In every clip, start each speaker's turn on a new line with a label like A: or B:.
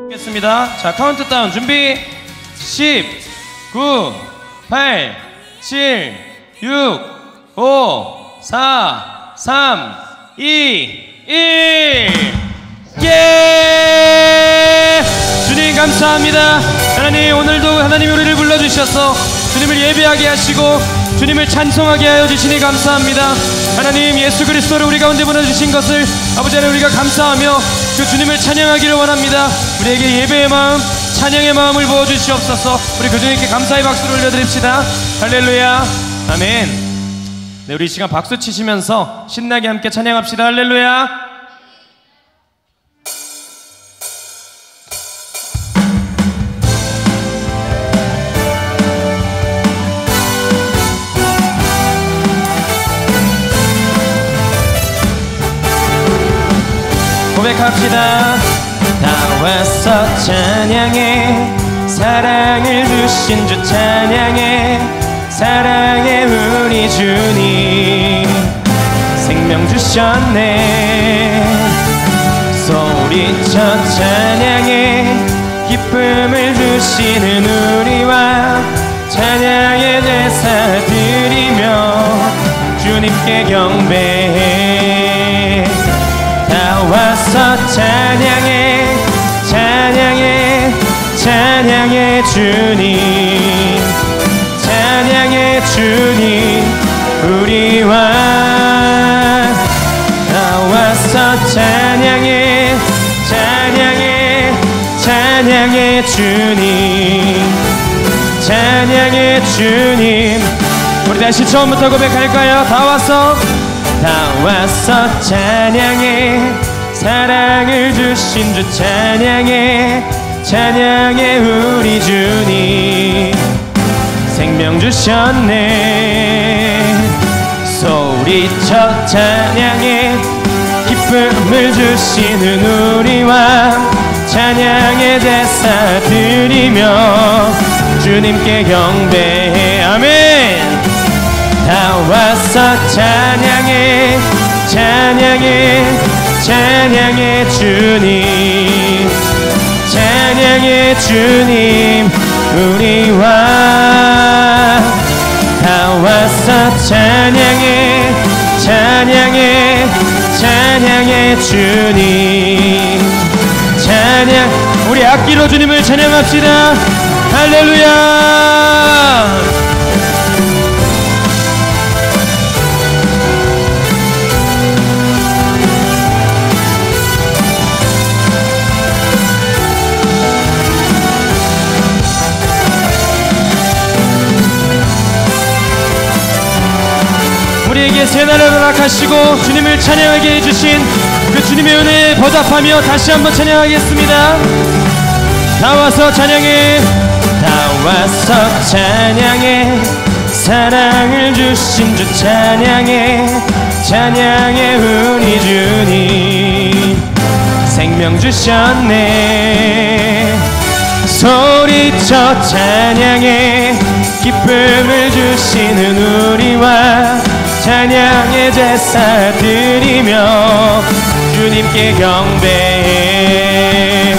A: 하겠습니다. 자, 카운트다운 준비. 10, 9, 8, 7, 6, 5, 4, 3, 2, 1. 예! 주님 감사합니다. 하나님, 오늘도 하나님이 우리를 불러주셔서 주님을 예배하게 하시고 주님을 찬송하게 하여 주시니 감사합니다. 하나님, 예수 그리스도를 우리 가운데 보내주신 것을 아버지 하나님 우리가 감사하며 그 주님을 찬양하기를 원합니다. 우리에게 예배의 마음, 찬양의 마음을 부어주시옵소서. 우리 그 주님께 감사의 박수를 올려드립시다. 할렐루야, 아멘. 네, 우리 이 시간 박수 치시면서 신나게 함께 찬양합시다. 할렐루야. 고백합시다. 다 왔어 찬양해, 사랑을 주신 주 찬양해, 사랑해 우리 주님 생명 주셨네. 소리쳐 찬양해, 기쁨을 주시는 우리와 찬양의 제사 드리며 주님께 경배해. 다 왔어 찬양해, 찬양해, 찬양해 주님, 찬양해 주님 우리와. 다 왔어 찬양해, 찬양해, 찬양해 주님, 찬양해 주님. 우리 다시 처음부터 고백할까요? 다 왔어, 다 왔어 찬양해, 사랑을 주신 주 찬양해, 찬양해 우리 주님 생명 주셨네. 소리쳐 찬양해, 기쁨을 주시는 우리와 찬양의 제사 드리며 주님께 경배해. 아멘. 다 왔어 찬양해, 찬양해, 찬양해 주님, 찬양해 주님 우리와. 다 왔어 찬양해, 찬양해, 찬양해 주님, 찬양. 우리 악기로 주님을 찬양합시다. 할렐루야. 우리에게 새날을 허락하시고 주님을 찬양하게 해주신 그 주님의 은혜에 보답하며 다시 한번 찬양하겠습니다. 다 와서 찬양해, 다 와서 찬양해, 사랑을 주신 주 찬양해, 찬양해 우리 주님 생명 주셨네. 소리쳐 찬양해, 기쁨을 주시는 우리와 찬양의 제사 드리며 주님께 경배해.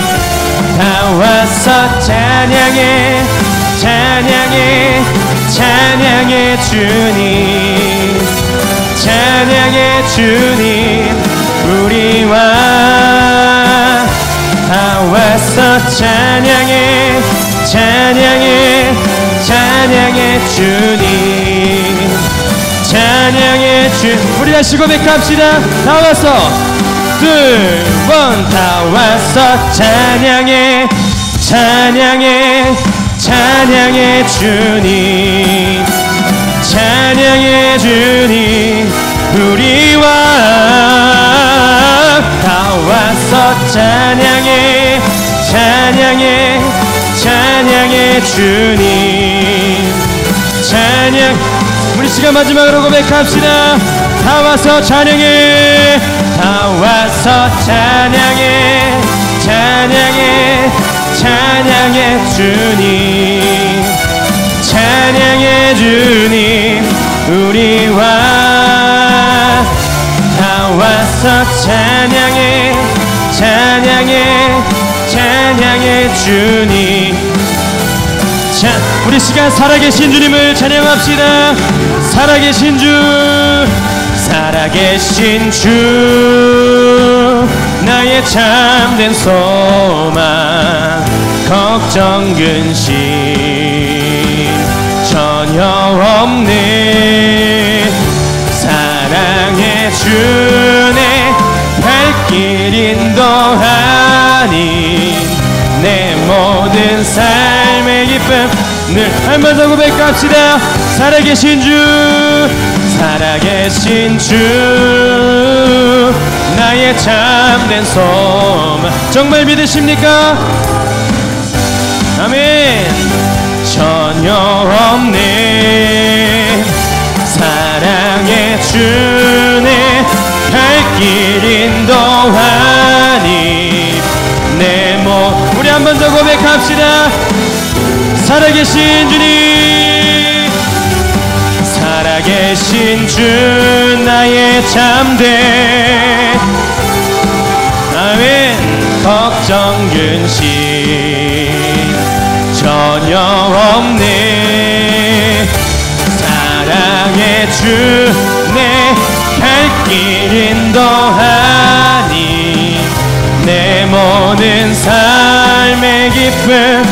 A: 다 왔어 찬양해, 찬양해, 찬양해 주님, 찬양해 주님 우리와. 다 왔어 찬양해, 찬양해, 찬양해 주님, 찬양해 주. 우리 다시 고백합시다. 다 왔어 두 번. 다 왔어 찬양해, 찬양해, 찬양해 주님, 찬양해 주님 우리와. 다 왔어 찬양해, 찬양해, 찬양해 주님, 찬양. 우리 시간 마지막으로 고백합시다. 다 와서 찬양해, 다 와서 찬양해, 찬양해, 찬양해 주님, 찬양해 주님 우리와. 다 와서 찬양해, 찬양해, 찬양해 주님. 자, 우리 시간 살아계신 주님을 찬양합시다. 살아계신 주, 살아계신 주, 나의 참된 소망, 걱정 근심 전혀 없네. 사랑의 주네 발길 인도하니 내 모든 삶의 기쁨 늘 한 번 더 고백합시다. 살아계신 주, 살아계신 주, 나의 참된 소망. 정말 믿으십니까? 아멘. 전혀 없네. 사랑의 주네 발길 인도하니 내 몸. 우리 한 번 더 고백합시다. 살아계신 주님, 살아계신 주, 나의 참된 아멘 걱정 근심 전혀 없네. 사랑의 주 내 발길 인도하니 내 모든 삶의 기쁨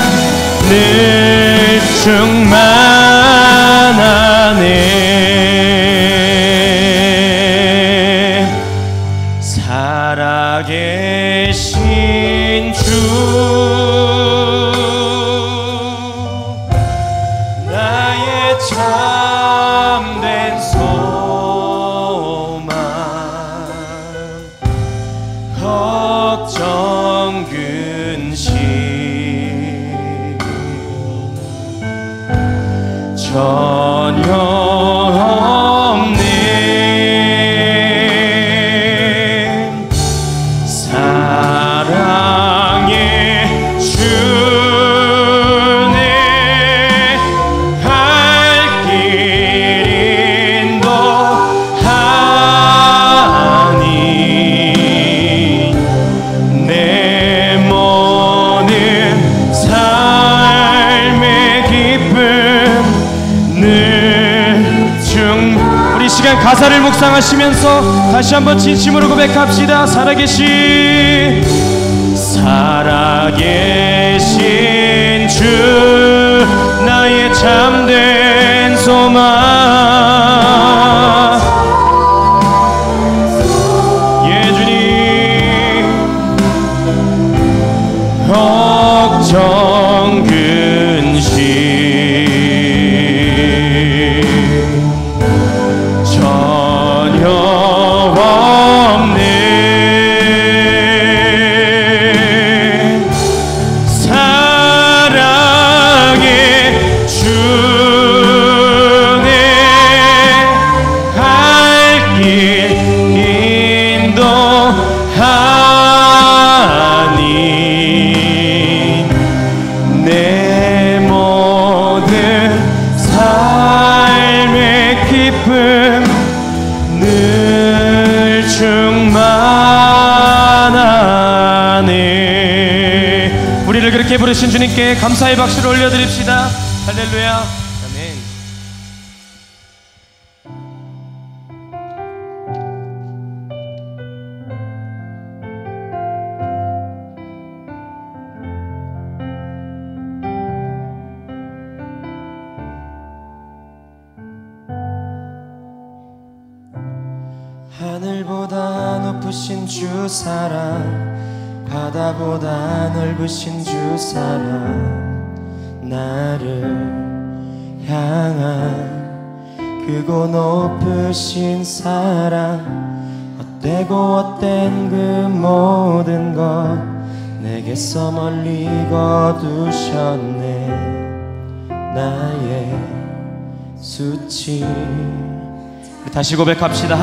A: 늘 충만하네. 살아계신 주, 나의 참된 소망, 걱정 근심 전혀 없네. 사랑의 주네 발길 인도하니 내 모든 삶의 기쁨 우리 시간 가사를 묵상하시면서 다시 한번 진심으로 고백합시다. 살아계신 주, 나의 참된 소망. 예 주님, 걱정 근심 전혀 없네. 사랑의 주네 발길 인도하니 내 모든 삶의 기쁨 늘 충만하네. 우리를 그렇게 부르신 주님께 감사의 박수를 올려드립시다. 할렐루야. 아멘. 하늘보다 높으신 주 사랑, 바다보다 넓으신 주 사랑, 나를 향한 크고 높으신 사랑, 헛되고 헛된 그 모든 것 내게서 멀리 거두셨네. 나의 수치. 다시 고백합시다.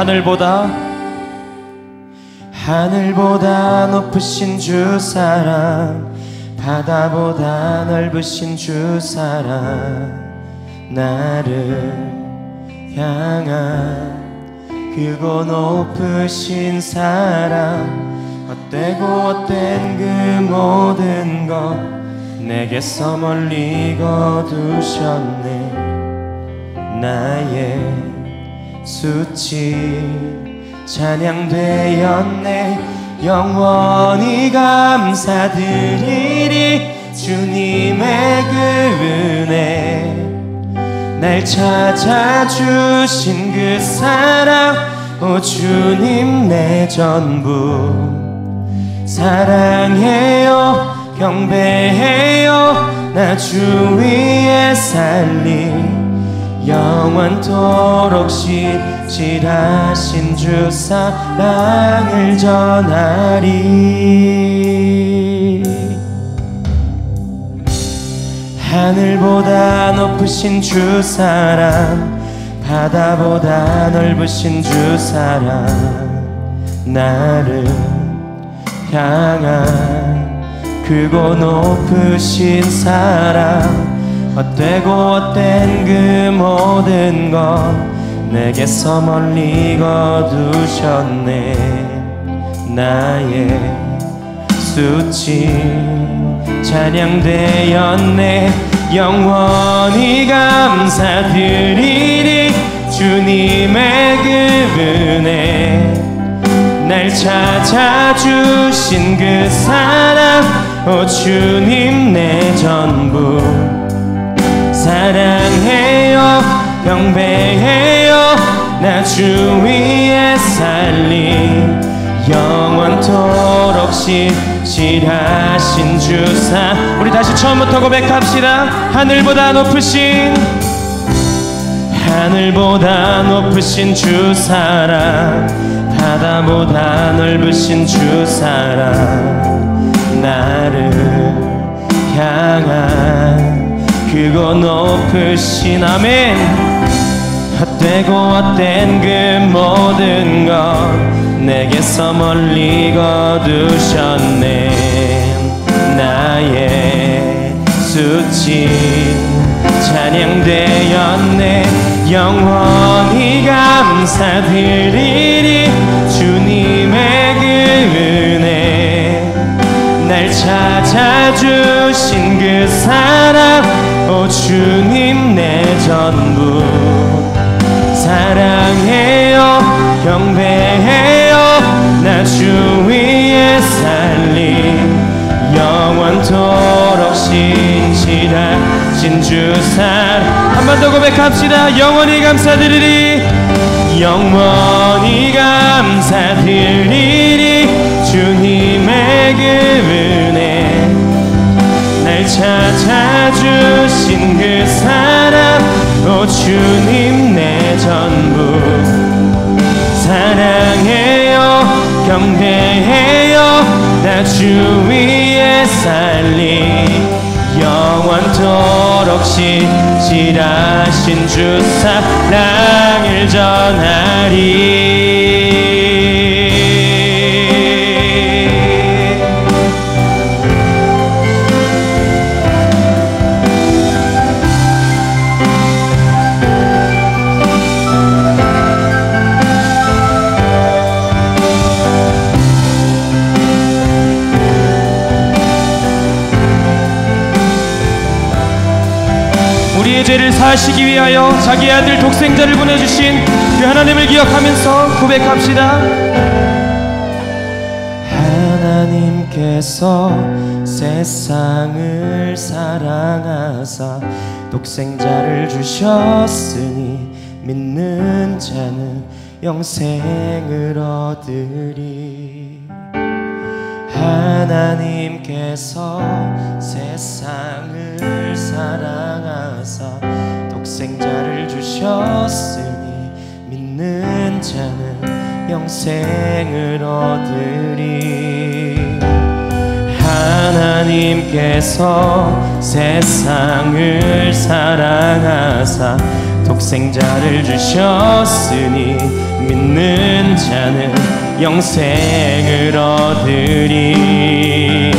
A: 하늘보다 높으신 주 사랑, 바다보다 넓으신 주 사랑, 나를 향한 크고 높으신 사랑, 헛되고 헛된 그 모든 것
B: 내게서 멀리 거두셨네. 나의 수치 찬양되었네. 영원히 감사드리리. 주님의 그 은혜, 날 찾아주신 그 사랑, 오 주님 내 전부. 사랑해요 경배해요 나 주 위에 살리. 영원토록 신실하신 주 사랑을 전하리. 하늘보다 높으신 주 사랑, 바다보다 넓으신 주 사랑, 나를 향한 크고 높으신 사랑. 헛되고 헛된 그 모든 것 내게서 멀리 거두셨네. 나의 수치 찬양되었네. 영원히 감사드리리. 주님의 그 은혜, 날 찾아주신 그 사랑, 오 주님 내 전부. 사랑해요 경배해요 나 주 위에 살리. 영원토록 신실하신 주사. 우리 다시 처음부터 고백합시다. 하늘보다 높으신, 하늘보다 높으신 주 사랑, 바다보다 넓으신 주 사랑, 나를 향한 크고 높으신 아멘. 헛되고 헛된 그 모든 것 내게서 멀리 거두셨네. 나의 수치 찬양되었네. 영원히 감사드리리. 주님의 그 은혜, 날 찾아주신 그 사랑, 오 주님 내 전부. 사랑해요 경배해요 나 주 위에 살리. 영원토록 신실하신 주 사랑. 한 번 더 고백합시다. 영원히 감사드리리. 영원히 감사드리리. 주님의 그 은혜, 날 찾아주신 그 사랑, 오 주님 내 전부. 사랑해요 경배해요 나 주 위에 살리. 영원토록 신실하신 주 사랑을 전하리.
A: 우리의 죄를 사하시기 위하여 자기 아들 독생자를 보내주신 그 하나님을 기억하면서 고백합시다.
B: 하나님께서 세상을 사랑하사 독생자를 주셨으니 믿는 자는 영생을 얻으리. 하나님께서 세상을 사랑하사 독생자를 주셨으니 믿는 자는 영생을 얻으리. 하나님께서 세상을 사랑하사 독생자를 주셨으니 믿는 자는 영생을 얻으리.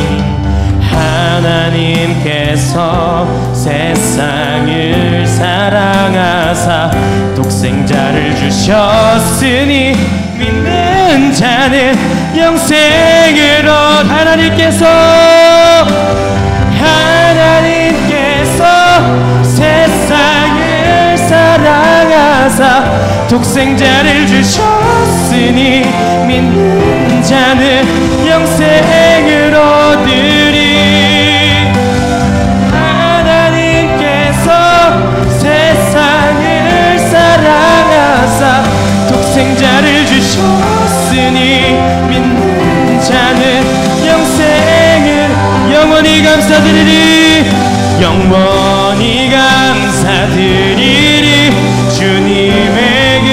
B: 하나님께서 세상을 사랑하사 독생자를 주셨으니 믿는 자는 영생을 얻. 하나님께서 사랑하사 독생자를 주셨으니 믿는 자는 영생을 얻으리. 하나님께서 세상을 사랑하사 독생자를 주셨으니 믿는 자는 영생을 영원히 감사드리리. 영원히 감사드리리. 주님의 그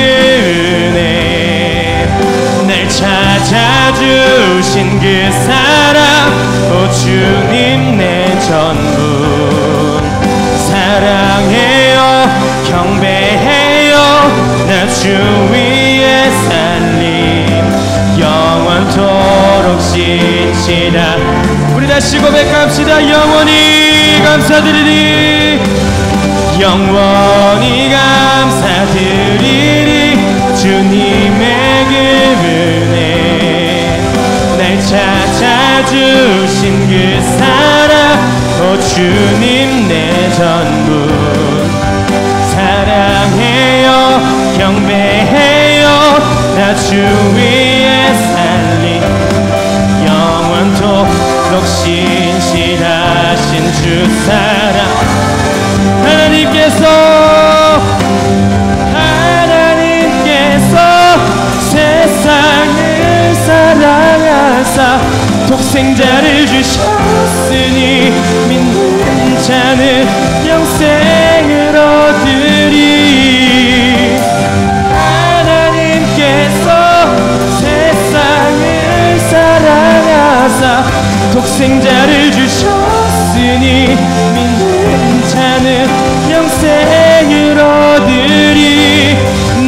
B: 은혜 날 찾아주신 그 사랑 오 주님 내 전부 사랑해요 경배해요 나 주 위에 살림 영원토록 신실한 우리 다시 고백합시다. 영원히 감사드리리. 영원히 감사드리리. 주님의 그 은혜 날 찾아주신 그 사랑 오 주님 내 전부 사랑해요 경배해요 나 주 위에 살림 영원토록 신실하신 주 사랑 하나님께서 세상을 사랑하사 독생자를 주셨으니 믿는 자는 영생을 얻으리. 하나님께서 세상을 사랑하사 독생자를 주셨으니 믿는 자는 영생을 얻으리.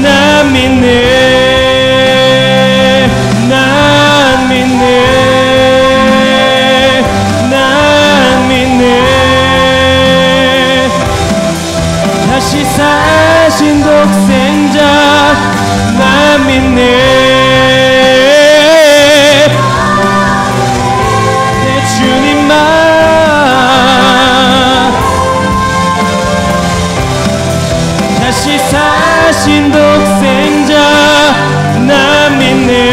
B: 난 믿네 난 믿네 난 믿네 다시 사신 독생자 난 믿네 내 주님만 다시 사신 독생자 난 믿네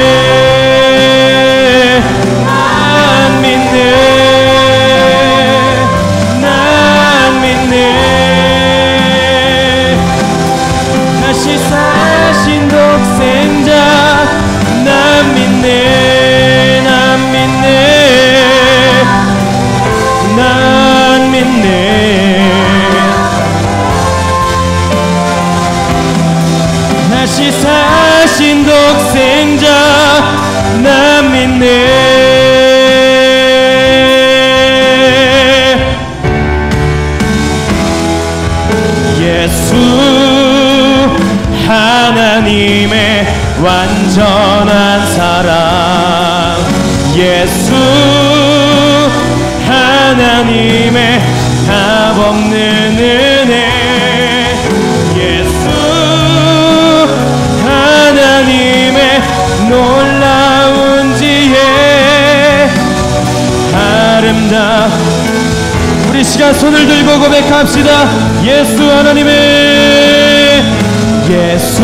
B: 난 믿네 난 믿네 다시 사신 독생자 난 믿네 난 믿네 난 믿네 다시 사신 독생자 난 믿네. 예수 하나님의 완전한 사랑 예수 하나님의 답 없는 은혜 예수 하나님의 놀라운 지혜 아름다운 우리 시간 손을 들고 고백합시다. 예수 하나님의 예수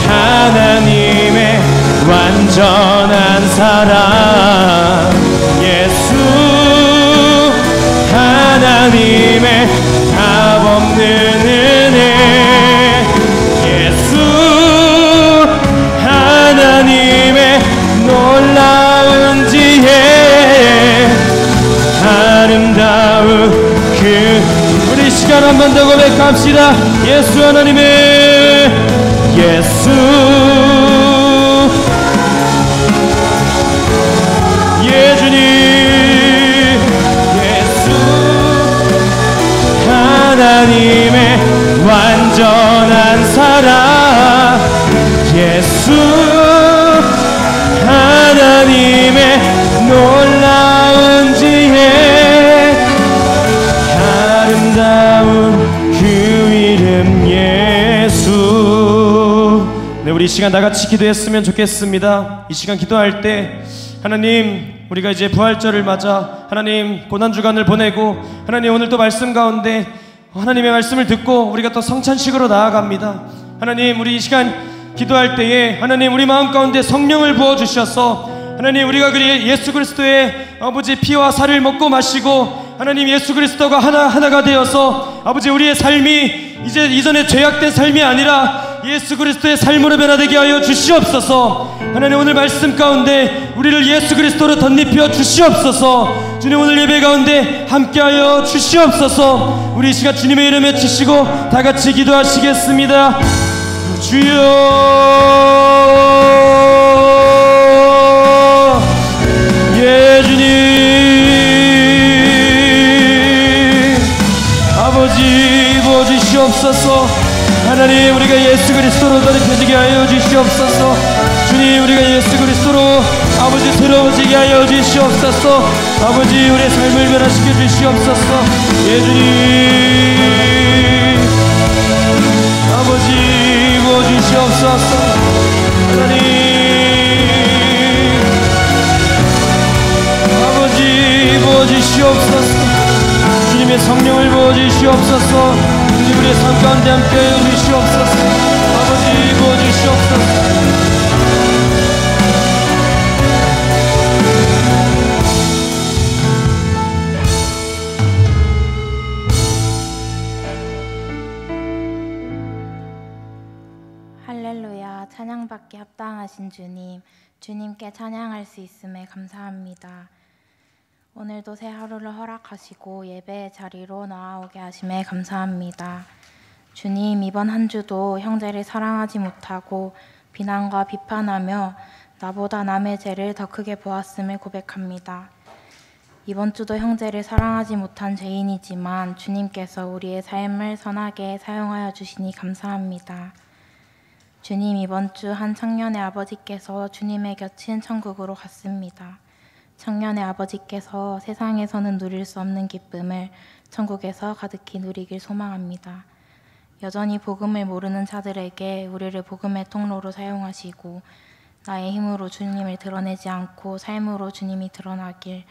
B: 하나님의 완전한 사랑 예수 하나님의 답 없는 은혜 예수 하나님의 놀라운 지혜 아름다운 그 우리 시간 한 번 더 고백합시다. 예수 하나님의 예수 예주님 예수 하나님의 완전한 사랑 예수 하나님의 놀라운 지혜 아름다운 그 이름 예수. 네, 우리 이 시간 다같이 기도했으면 좋겠습니다. 이 시간 기도할 때 하나님 우리가 이제 부활절을 맞아 하나님 고난주간을 보내고 하나님 오늘 또 말씀 가운데 하나님의 말씀을 듣고 우리가 또 성찬식으로 나아갑니다. 하나님, 우리 이 시간 기도할 때에 하나님 우리 마음 가운데 성령을 부어주셔서 하나님 우리가 예수 그리스도의 아버지 피와 살을 먹고 마시고 하나님 예수 그리스도가 하나가 되어서 아버지 우리의 삶이 이제 이전에 죄악된 삶이 아니라 예수 그리스도의 삶으로 변화되게 하여 주시옵소서. 하나님 오늘 말씀 가운데 우리를 예수 그리스도로 덧입혀 주시옵소서. 주님 오늘 예배 가운데 함께하여 주시옵소서. 우리 이 시간 주님의 이름에 치시고 다같이 기도하시겠습니다. 주여 예 주님 아버지 부어주시옵소서. 하나님 우리가 예수 그리스도로 덧입혀지게 하여 주시옵소서. 주님 우리가 예수 그리스도로 아버지 새로워지게 하여 주시옵소서. 아버지 우리의 삶을 변화시켜 주시옵소서. 예 주님 아버지 부어주시옵소서. 하나님 아버지 부어주시옵소서. 주님의 성령을 부어주시옵소서. 주님 우리의 삶 가운데 함께하여 주시옵소서. 아버지 부어주시옵소서.
C: 할렐루야. 찬양받기 합당하신 주님, 주님께 찬양할 수 있음에 감사합니다. 오늘도 새 하루를 허락하시고 예배의 자리로 나아오게 하심에 감사합니다. 주님, 이번 한 주도 형제를 사랑하지 못하고 비난과 비판하며 나보다 남의 죄를 더 크게 보았음을 고백합니다. 이번 주도 형제를 사랑하지 못한 죄인이지만 주님께서 우리의 삶을 선하게 사용하여 주시니 감사합니다. 주님, 이번 주 한 청년의 아버지께서 주님의 곁인 천국으로 갔습니다. 청년의 아버지께서 세상에서는 누릴 수 없는 기쁨을 천국에서 가득히 누리길 소망합니다. 여전히 복음을 모르는 자들에게 우리를 복음의 통로로 사용하시고 나의 힘으로 주님을 드러내지 않고 삶으로 주님이 드러나길,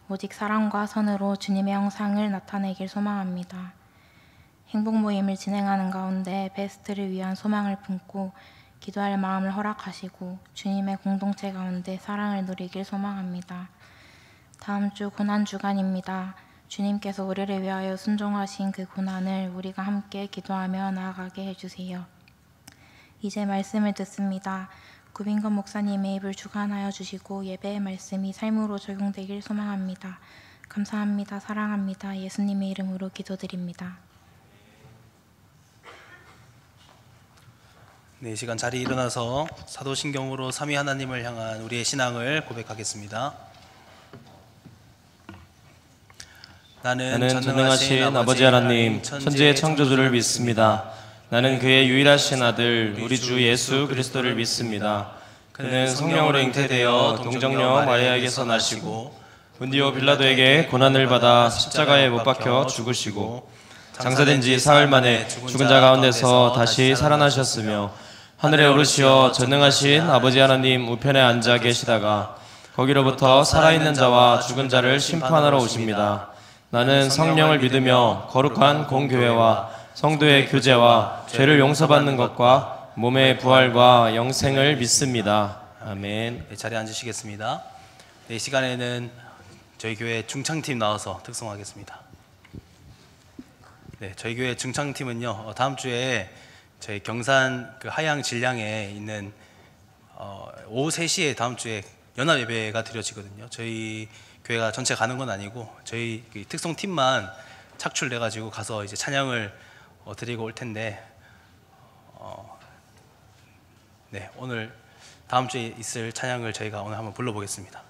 C: 오직 사랑과 선으로 주님의 형상을 나타내길 소망합니다. 행복 모임을 진행하는 가운데 베스트를 위한 소망을 품고 기도할 마음을 허락하시고 주님의 공동체 가운데 사랑을 누리길 소망합니다. 다음 주 고난주간입니다. 주님께서 우리를 위하여 순종하신 그 고난을 우리가 함께 기도하며 나아가게 해주세요. 이제 말씀을 듣습니다. 구빈건 목사님의 입을 주관하여 주시고 예배의 말씀이 삶으로 적용되길 소망합니다. 감사합니다. 사랑합니다. 예수님의 이름으로 기도드립니다.
D: 네, 이 시간 자리에 일어나서 사도신경으로 삼위 하나님을 향한 우리의 신앙을 고백하겠습니다. 나는
E: 전능하신 아버지 하나님, 천지의 창조주를 믿습니다. 나는 그의 유일하신 아들, 우리 주 예수 그리스도를 믿습니다. 그는 성령으로 잉태되어 동정녀 마리아에게서 나시고 본디오 빌라도에게 고난을 받아 십자가에 못 박혀 죽으시고 장사된 지 사흘 만에 죽은 자 가운데서 다시 살아나셨으며 하늘에 오르시어 전능하신 아버지 하나님 우편에 앉아 계시다가 거기로부터 살아있는 자와 죽은 자를 심판하러 오십니다. 나는 성령을 믿으며 거룩한 공교회와 성도의 교제와 죄를 용서받는 것과 몸의 부활과 영생을 믿습니다. 아멘.
D: 네, 자리에 앉으시겠습니다. 네, 이 시간에는 저희 교회 중창팀 나와서 특송하겠습니다. 네, 저희 교회 중창팀은요, 다음 주에 저희 경산 그 하양 진량에 있는 오후 3시에 다음 주에 연합 예배가 드려지거든요. 저희 교회가 전체 가는 건 아니고 저희 특송팀만 착출돼 가지고 가서 이제 찬양을 드리고 올 텐데, 네, 오늘 다음 주에 있을 찬양을 저희가 오늘 한번 불러보겠습니다.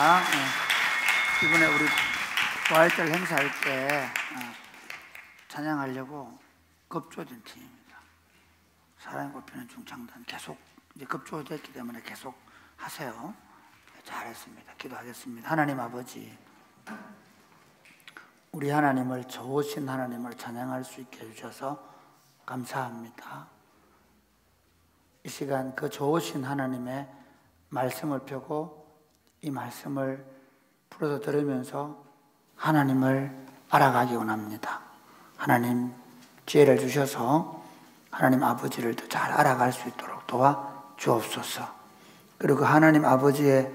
F: 감사합니다. 이번에 우리 부활절 행사할 때 찬양하려고 급조된 팀입니다. 사랑의 꽃피는 중창단 계속 이제 급조됐기 때문에 계속 하세요. 잘했습니다. 기도하겠습니다. 하나님 아버지, 우리 하나님을 좋으신 하나님을 찬양할 수 있게 해주셔서 감사합니다. 이 시간 그 좋으신 하나님의 말씀을 펴고 이 말씀을 풀어서 들으면서 하나님을 알아가기 원합니다. 하나님 지혜를 주셔서 하나님 아버지를 더 잘 알아갈 수 있도록 도와주옵소서. 그리고 하나님 아버지를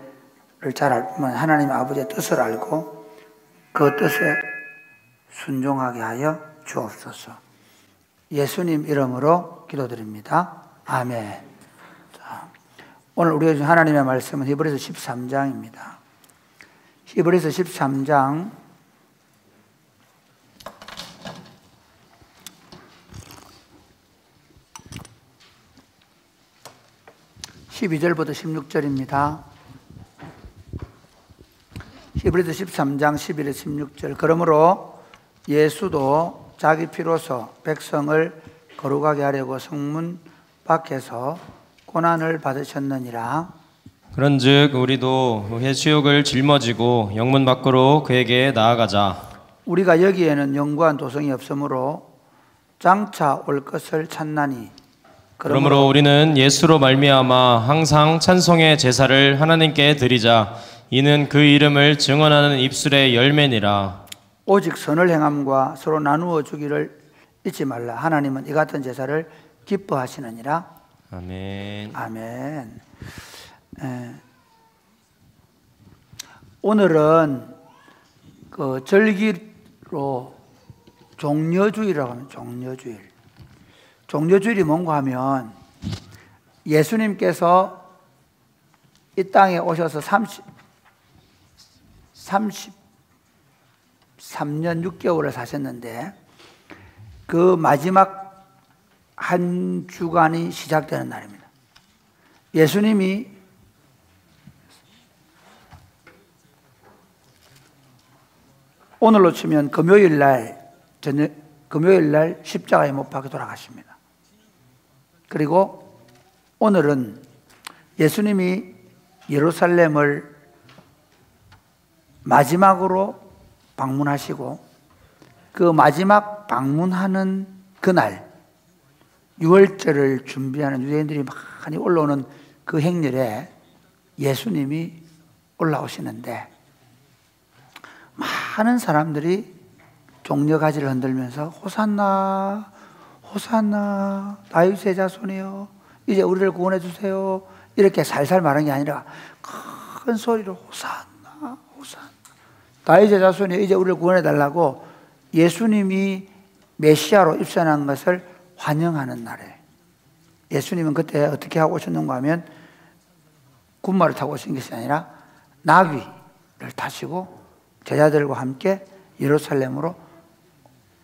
F: 잘 알면 하나님 아버지의 뜻을 알고 그 뜻에 순종하게 하여 주옵소서. 예수님 이름으로 기도드립니다. 아멘. 자, 오늘 우리가 하나님의 말씀은 히브리서 13장입니다. 히브리서 13장 12절부터 16절입니다. 히브리서 13장 11에서 16절. 그러므로 예수도 자기 피로서 백성을 거룩하게 하려고 성문 밖에서 고난을 받으셨느니라.
E: 그런즉 우리도 회수욕을 짊어지고 영문 밖으로 그에게 나아가자.
F: 우리가 여기에는 영구한 도성이 없으므로 장차 올 것을 찾나니.
E: 그러므로 우리는 예수로 말미암아 항상 찬송의 제사를 하나님께 드리자. 이는 그 이름을 증언하는 입술의 열매니라.
F: 오직 선을 행함과 서로 나누어 주기를 잊지 말라. 하나님은 이 같은 제사를 기뻐하시느니라.
E: 아멘.
F: 아멘. 오늘은 그 절기로 종려주일이라고 하면 종려주일. 종려주일이 뭔가 하면 예수님께서 이 땅에 오셔서 33년 6개월을 사셨는데 그 마지막 한 주간이 시작되는 날입니다. 예수님이 오늘로 치면 금요일 날 십자가에 못 박혀 돌아가십니다. 그리고 오늘은 예수님이 예루살렘을 마지막으로 방문하시고 그 마지막 방문하는 그날 유월절을 준비하는 유대인들이 많이 올라오는 그 행렬에 예수님이 올라오시는데 많은 사람들이 종려가지를 흔들면서 호산나 호산나 다윗의 자손이여 이제 우리를 구원해 주세요 이렇게 살살 말한 게 아니라 큰 소리로 호산나 호산나 다윗의 자손이여 이제 우리를 구원해 달라고 예수님이 메시아로 입선한 것을 환영하는 날에 예수님은 그때 어떻게 하고 오셨는가 하면 군마를 타고 오신 것이 아니라 나귀를 타시고 제자들과 함께 예루살렘으로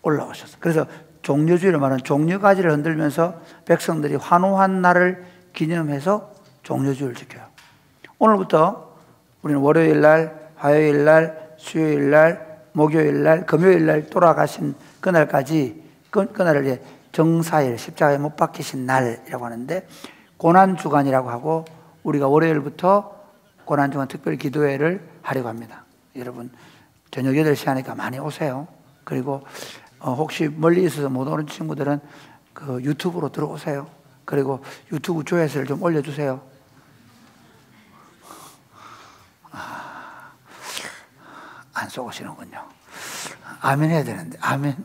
F: 올라오셨어요. 그래서 종려주일을 말하는 종려가지를 흔들면서 백성들이 환호한 날을 기념해서 종려주일을 지켜요. 오늘부터 우리는 월요일날, 화요일날, 수요일날, 목요일날, 금요일날 돌아가신 그날까지 그날을 이제 정사일, 십자가에 못 박히신 날이라고 하는데 고난주간이라고 하고 우리가 월요일부터 고난주간 특별 기도회를 하려고 합니다. 여러분 저녁 8시 하니까 많이 오세요. 그리고 혹시 멀리 있어서 못 오는 친구들은 그 유튜브로 들어오세요. 그리고 유튜브 조회수를 좀 올려주세요. 안 쏘시는군요. 아멘 해야 되는데 아멘.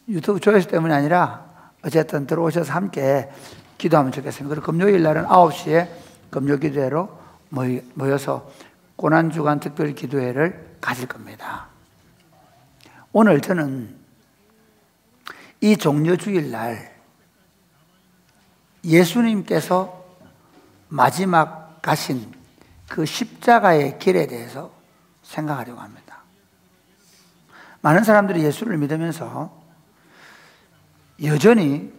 F: 유튜브 조회수 때문이 아니라 어쨌든 들어오셔서 함께 기도하면 좋겠습니다. 그리고 금요일 날은 9시에 금요 기도회로 모여서 고난주간 특별 기도회를 가질 겁니다. 오늘 저는 이 종려주일 날 예수님께서 마지막 가신 그 십자가의 길에 대해서 생각하려고 합니다. 많은 사람들이 예수를 믿으면서 여전히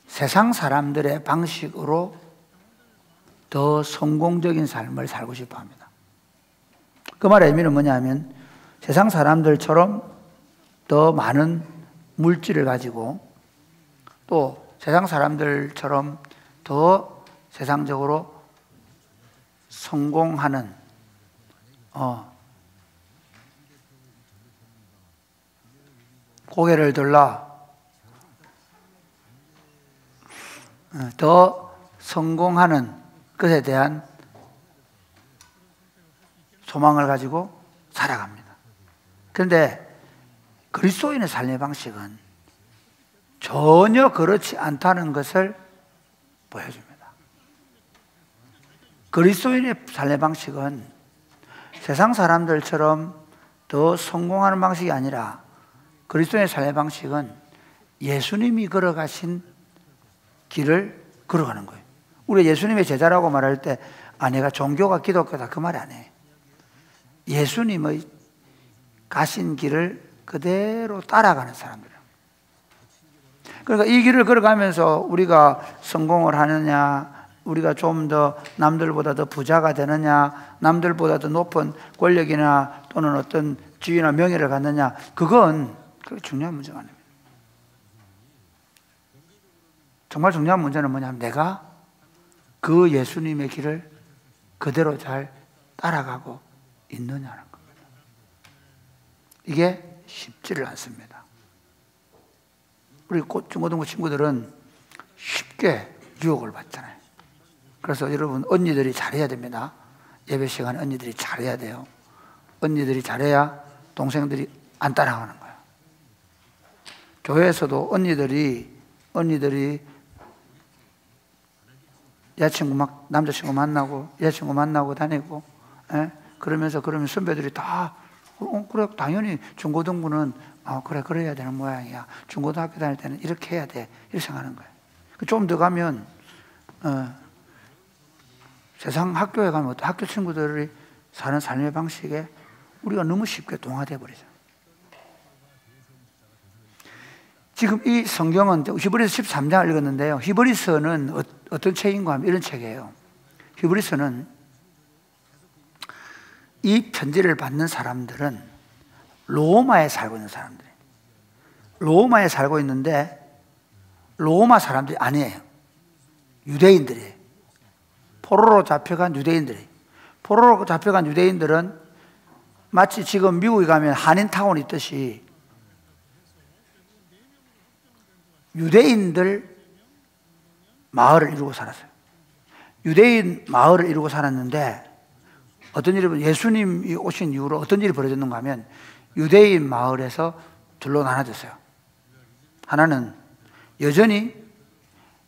F: 세상 사람들의 방식으로 더 성공적인 삶을 살고 싶어 합니다. 그 말의 의미는 뭐냐면 세상 사람들처럼 더 많은 물질을 가지고 또 세상 사람들처럼 더 세상적으로 성공하는 고개를 들라 더 성공하는 것에 대한 소망을 가지고 살아갑니다. 그런데 그리스도인의 삶의 방식은 전혀 그렇지 않다는 것을 보여줍니다. 그리스도인의 삶의 방식은 세상 사람들처럼 더 성공하는 방식이 아니라 그리스도인의 삶의 방식은 예수님이 걸어가신 길을 걸어가는 거예요. 우리 예수님의 제자라고 말할 때 내가 종교가 기독교다 그 말이 아니에요. 예수님의 가신 길을 그대로 따라가는 사람들이에요. 그러니까 이 길을 걸어가면서 우리가 성공을 하느냐, 우리가 좀 더 남들보다 더 부자가 되느냐, 남들보다 더 높은 권력이나 또는 어떤 지위나 명예를 갖느냐, 그건 그렇게 중요한 문제가 아닙니다. 정말 중요한 문제는 뭐냐면 내가 그 예수님의 길을 그대로 잘 따라가고 있느냐는 겁니다. 이게 쉽지를 않습니다. 우리 중고등부 친구들은 쉽게 유혹을 받잖아요. 그래서 여러분 언니들이 잘해야 됩니다. 예배 시간에 언니들이 잘해야 돼요. 언니들이 잘해야 동생들이 안 따라가는 거예요. 교회에서도 언니들이 여자친구 남자친구 만나고 여자친구 만나고 다니고 그러면 선배들이 다 그래 당연히 중고등부는 그래 그래야 되는 모양이야. 중고등학교 다닐 때는 이렇게 해야 돼. 이렇게 생각하는 거예요. 좀 더 가면 세상 학교에 가면 학교 친구들이 사는 삶의 방식에 우리가 너무 쉽게 동화돼 버리죠. 지금 이 성경은 히브리서 13장을 읽었는데요. 히브리서는 어떤 책인가 하면 이런 책이에요. 히브리서는 이 편지를 받는 사람들은 로마에 살고 있는 사람들이에요. 로마에 살고 있는데 로마 사람들이 아니에요. 유대인들이에요. 포로로 잡혀간 유대인들이에요. 포로로 잡혀간 유대인들은 마치 지금 미국에 가면 한인타운 있듯이 유대인들 마을을 이루고 살았어요. 유대인 마을을 이루고 살았는데 어떤 일이 예수님이 오신 이후로 어떤 일이 벌어졌는가 하면 유대인 마을에서 둘로 나눠졌어요. 하나는 여전히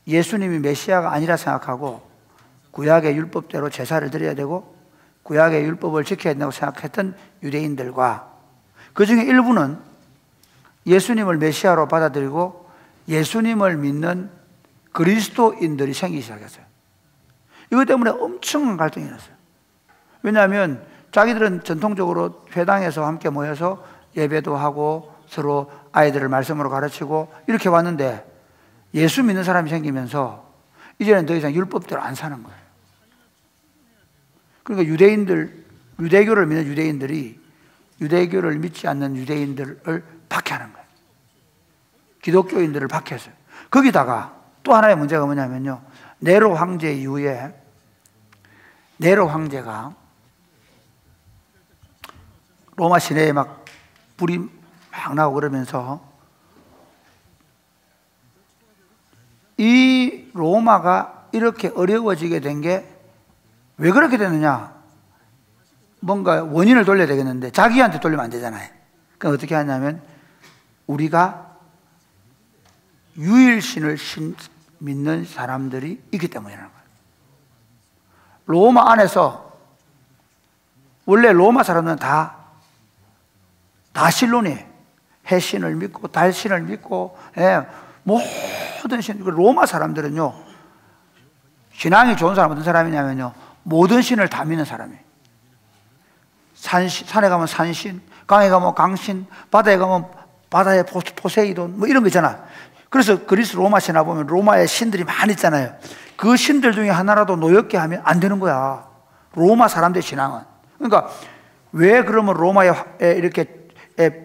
F: 예수님이 메시아가 아니라 생각하고 구약의 율법대로 제사를 드려야 되고 구약의 율법을 지켜야 된다고 생각했던 유대인들과 그 중에 일부는 예수님을 메시아로 받아들이고 예수님을 믿는 그리스도인들이 생기기 시작했어요. 이것 때문에 엄청난 갈등이 났어요. 왜냐하면 자기들은 전통적으로 회당에서 함께 모여서 예배도 하고 서로 아이들을 말씀으로 가르치고 이렇게 왔는데 예수 믿는 사람이 생기면서 이제는 더 이상 율법대로 안 사는 거예요. 그러니까 유대교를 믿는 유대인들이 유대교를 믿지 않는 유대인들을 박해하는 거예요. 기독교인들을 박해했어요. 거기다가 또 하나의 문제가 뭐냐면요. 네로 황제 이후에 네로 황제가 로마 시내에 막 불이 막 나고 그러면서 이 로마가 이렇게 어려워지게 된 게 왜 그렇게 됐느냐? 뭔가 원인을 돌려야 되겠는데 자기한테 돌리면 안 되잖아요. 그럼 어떻게 하냐면 우리가 유일신을 믿는 사람들이 있기 때문이라는 거예요. 로마 안에서 원래 로마 사람들은 다 신론이에요. 해신을 믿고 달신을 믿고 모든 신. 로마 사람들은요 신앙이 좋은 사람은 어떤 사람이냐면요 모든 신을 다 믿는 사람이에요. 산에 가면 산신, 강에 가면 강신, 바다에 가면 바다의 포세이돈 뭐 이런 거 있잖아. 그래서 그리스 로마 신화 보면 로마에 신들이 많이 있잖아요. 그 신들 중에 하나라도 노엽게 하면 안 되는 거야. 로마 사람들의 신앙은. 그러니까 왜 그러면 로마에 이렇게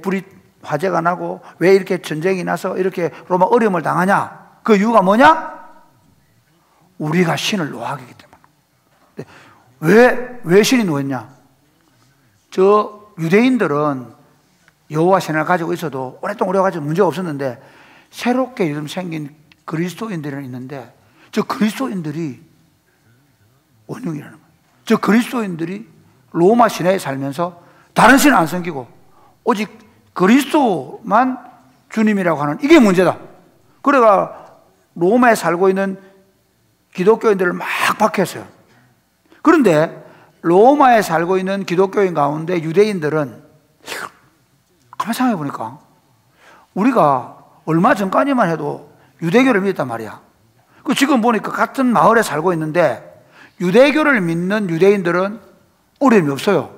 F: 불이 화재가 나고 왜 이렇게 전쟁이 나서 이렇게 로마 어려움을 당하냐? 그 이유가 뭐냐? 우리가 신을 노하기 때문에. 왜 신이 노했냐? 저 유대인들은 여호와 신을 가지고 있어도 오랫동안 우리가 가지고 문제가 없었는데 새롭게 요즘 생긴 그리스도인들은 있는데 저 그리스도인들이 원흉이라는 거예요. 저 그리스도인들이 로마 신화에 살면서 다른 신은 안 섬기고 오직 그리스도만 주님이라고 하는 이게 문제다. 그래가 로마에 살고 있는 기독교인들을 막 박해했어요. 그런데 로마에 살고 있는 기독교인 가운데 유대인들은 가만히 생각해 보니까 우리가 얼마 전까지만 해도 유대교를 믿었단 말이야. 그 지금 보니까 같은 마을에 살고 있는데 유대교를 믿는 유대인들은 어려움이 없어요.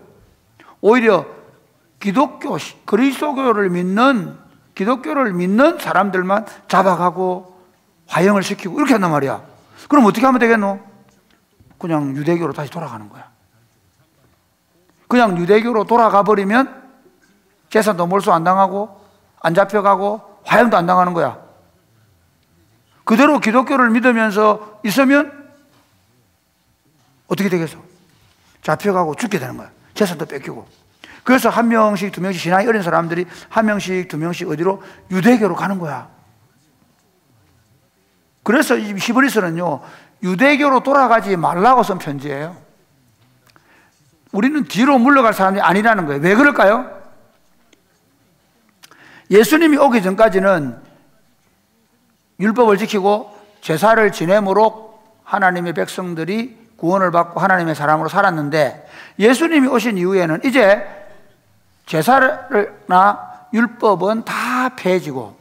F: 오히려 기독교, 그리스도교를 믿는 기독교를 믿는 사람들만 잡아가고 화형을 시키고 이렇게 한단 말이야. 그럼 어떻게 하면 되겠노? 그냥 유대교로 다시 돌아가는 거야. 그냥 유대교로 돌아가 버리면 재산도 몰수 안 당하고 안 잡혀가고 화형도 안 당하는 거야. 그대로 기독교를 믿으면서 있으면 어떻게 되겠어? 잡혀가고 죽게 되는 거야. 재산도 뺏기고. 그래서 한 명씩 두 명씩 신앙이 어린 사람들이 한 명씩 두 명씩 어디로? 유대교로 가는 거야. 그래서 이 히브리서는요 유대교로 돌아가지 말라고 쓴 편지예요. 우리는 뒤로 물러갈 사람이 아니라는 거예요. 왜 그럴까요? 예수님이 오기 전까지는 율법을 지키고 제사를 지내므로 하나님의 백성들이 구원을 받고 하나님의 사람으로 살았는데 예수님이 오신 이후에는 이제 제사나 율법은 다 폐해지고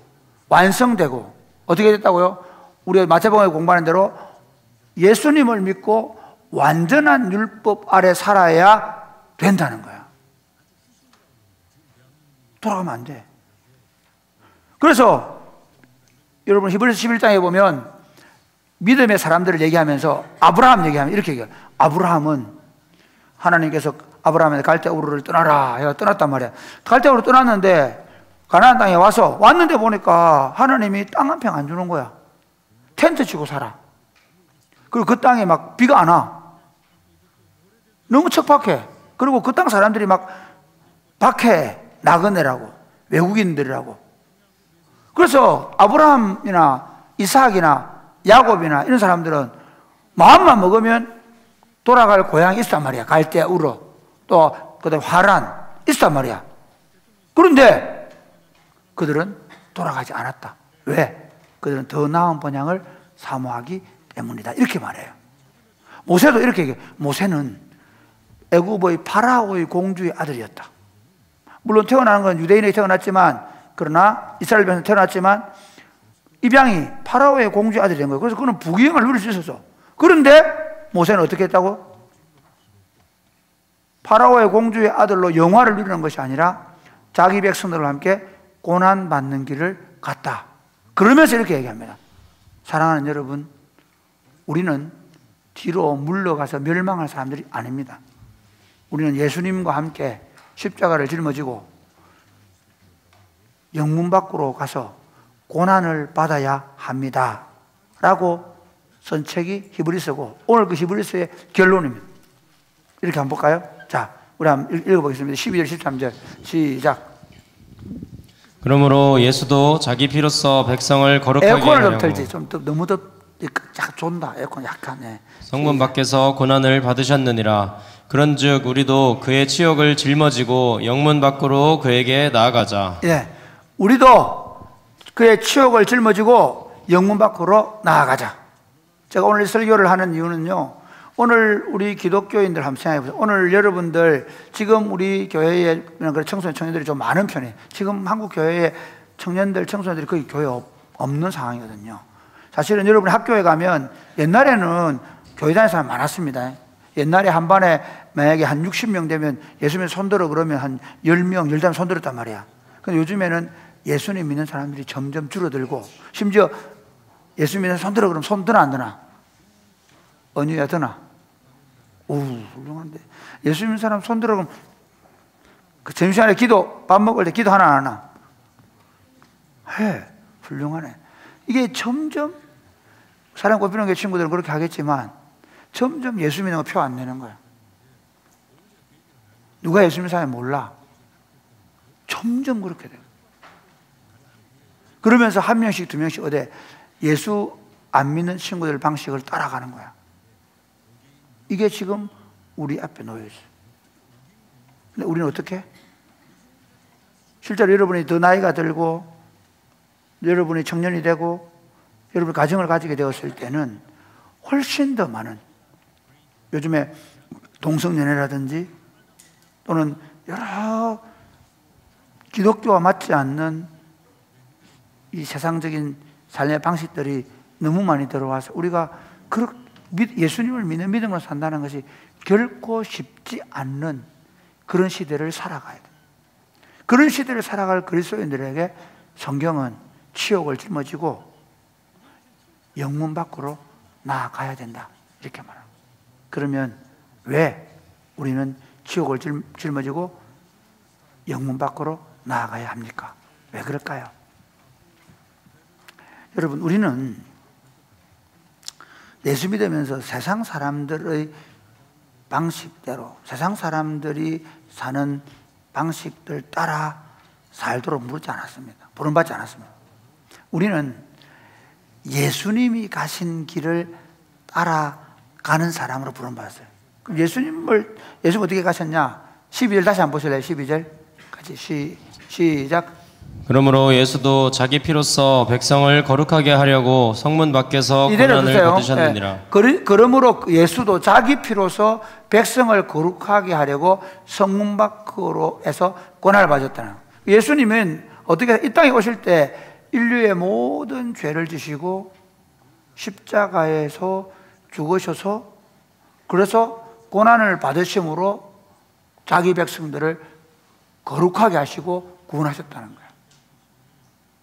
F: 완성되고 어떻게 됐다고요? 우리가 마태복음에 공부하는 대로 예수님을 믿고 완전한 율법 아래 살아야 된다는 거야. 돌아가면 안 돼. 그래서 여러분 히브리서 11장에 보면 믿음의 사람들을 얘기하면서 아브라함 얘기하면 이렇게 얘기해요. 아브라함은 하나님께서 아브라함한테 갈대 우르를 떠나라 해서 떠났단 말이야. 갈대 우르 떠났는데 가나안 땅에 왔는데 보니까 하나님이 땅 한 평 안 주는 거야. 텐트 치고 살아. 그리고 그 땅에 막 비가 안 와. 너무 척박해. 그리고 그 땅 사람들이 막 박해, 나그네라고, 외국인들이라고. 그래서 아브라함이나 이삭이나 야곱이나 이런 사람들은 마음만 먹으면 돌아갈 고향이 있단 말이야. 갈대 우르, 또 그다음 하란 있단 말이야. 그런데 그들은 돌아가지 않았다. 왜? 그들은 더 나은 번향을 사모하기 때문이다. 이렇게 말해요. 모세도 이렇게 얘기해요. 모세는 애굽의 파라오의 공주의 아들이었다. 물론 태어나는 건 유대인에게 태어났지만, 그러나 이스라엘 백성에 태어났지만 입양이 파라오의 공주의 아들이 된 거예요. 그래서 그는 부귀영을 누릴 수 있었어. 그런데 모세는 어떻게 했다고? 파라오의 공주의 아들로 영화를 누리는 것이 아니라 자기 백성들과 함께 고난받는 길을 갔다. 그러면서 이렇게 얘기합니다. 사랑하는 여러분, 우리는 뒤로 물러가서 멸망할 사람들이 아닙니다. 우리는 예수님과 함께 십자가를 짊어지고 영문 밖으로 가서 고난을 받아야 합니다 라고 쓴 책이 히브리서고, 오늘 그 히브리서의 결론입니다. 이렇게 한번 볼까요? 자, 우리 한번 읽어보겠습니다. 12절 13절 시작.
E: 그러므로 예수도 자기 피로써 백성을 거룩하게
F: 에어컨을 좀
E: 하려고
F: 틀지. 좀 너무 약간 존다. 에어컨 약간. 네.
E: 성문 밖에서 고난을 받으셨느니라. 그런즉 우리도 그의 치욕을 짊어지고 영문 밖으로 그에게 나아가자.
F: 예, 우리도 그의 치욕을 짊어지고 영문 밖으로 나아가자. 제가 오늘 설교를 하는 이유는요, 오늘 우리 기독교인들 한번 생각해 보세요. 오늘 여러분들 지금 우리 교회에 청소년 청년들이 좀 많은 편이에요. 지금 한국 교회에 청년들 청소년들이 거의 교회 없는 상황이거든요. 사실은 여러분 학교에 가면 옛날에는 교회 다니는 사람 많았습니다. 옛날에 한 반에 만약에 한 60명 되면 예수님 손들어 그러면 한 10명, 15명 손들었단 말이야. 근데 요즘에는 예수님 믿는 사람들이 점점 줄어들고, 심지어 예수 믿는 손 들어 그러면 손 드나 안 드나? 언유야 드나? 오, 훌륭한데. 예수 믿는 사람 손 들어 그러면 그 점심시간에 기도, 밥 먹을 때 기도 하나 안 하나? 해. 훌륭하네. 이게 점점 사람 꼽히는 게 친구들은 그렇게 하겠지만 점점 예수 믿는 거 표 안 내는 거야. 누가 예수 믿는 사람이 몰라. 점점 그렇게 돼요. 그러면서 한 명씩 두 명씩 어디 예수 안 믿는 친구들 방식을 따라가는 거야. 이게 지금 우리 앞에 놓여 있어요. 근데 우리는 어떻게? 실제로 여러분이 더 나이가 들고 여러분이 청년이 되고 여러분이 가정을 가지게 되었을 때는 훨씬 더 많은, 요즘에 동성연애라든지 또는 여러 기독교와 맞지 않는 이 세상적인 삶의 방식들이 너무 많이 들어와서 우리가 예수님을 믿는 믿음으로 산다는 것이 결코 쉽지 않는 그런 시대를 살아가야 돼. 그런 시대를 살아갈 그리스도인들에게 성경은 치욕을 짊어지고 영문 밖으로 나아가야 된다, 이렇게 말합니다. 그러면 왜 우리는 치욕을 짊어지고 영문 밖으로 나아가야 합니까? 왜 그럴까요? 여러분, 우리는 예수 믿으면서 세상 사람들의 방식대로, 세상 사람들이 사는 방식들 따라 살도록 부르지 않았습니다. 부름받지 않았습니다. 우리는 예수님이 가신 길을 따라가는 사람으로 부름받았어요. 그럼 예수님 어떻게 가셨냐? 12절 다시 한번 보실래요? 12절 같이 시작.
E: 그러므로 예수도 자기 피로써 백성을 거룩하게 하려고 성문 밖에서 고난을 받으셨느니라.
F: 네. 그러므로 예수도 자기 피로써 백성을 거룩하게 하려고 성문 밖으로 해서 고난을 받으셨다는 거예요. 예수님은 어떻게 이 땅에 오실 때 인류의 모든 죄를 지시고 십자가에서 죽으셔서 그래서 고난을 받으심으로 자기 백성들을 거룩하게 하시고 구원하셨다는 거예요.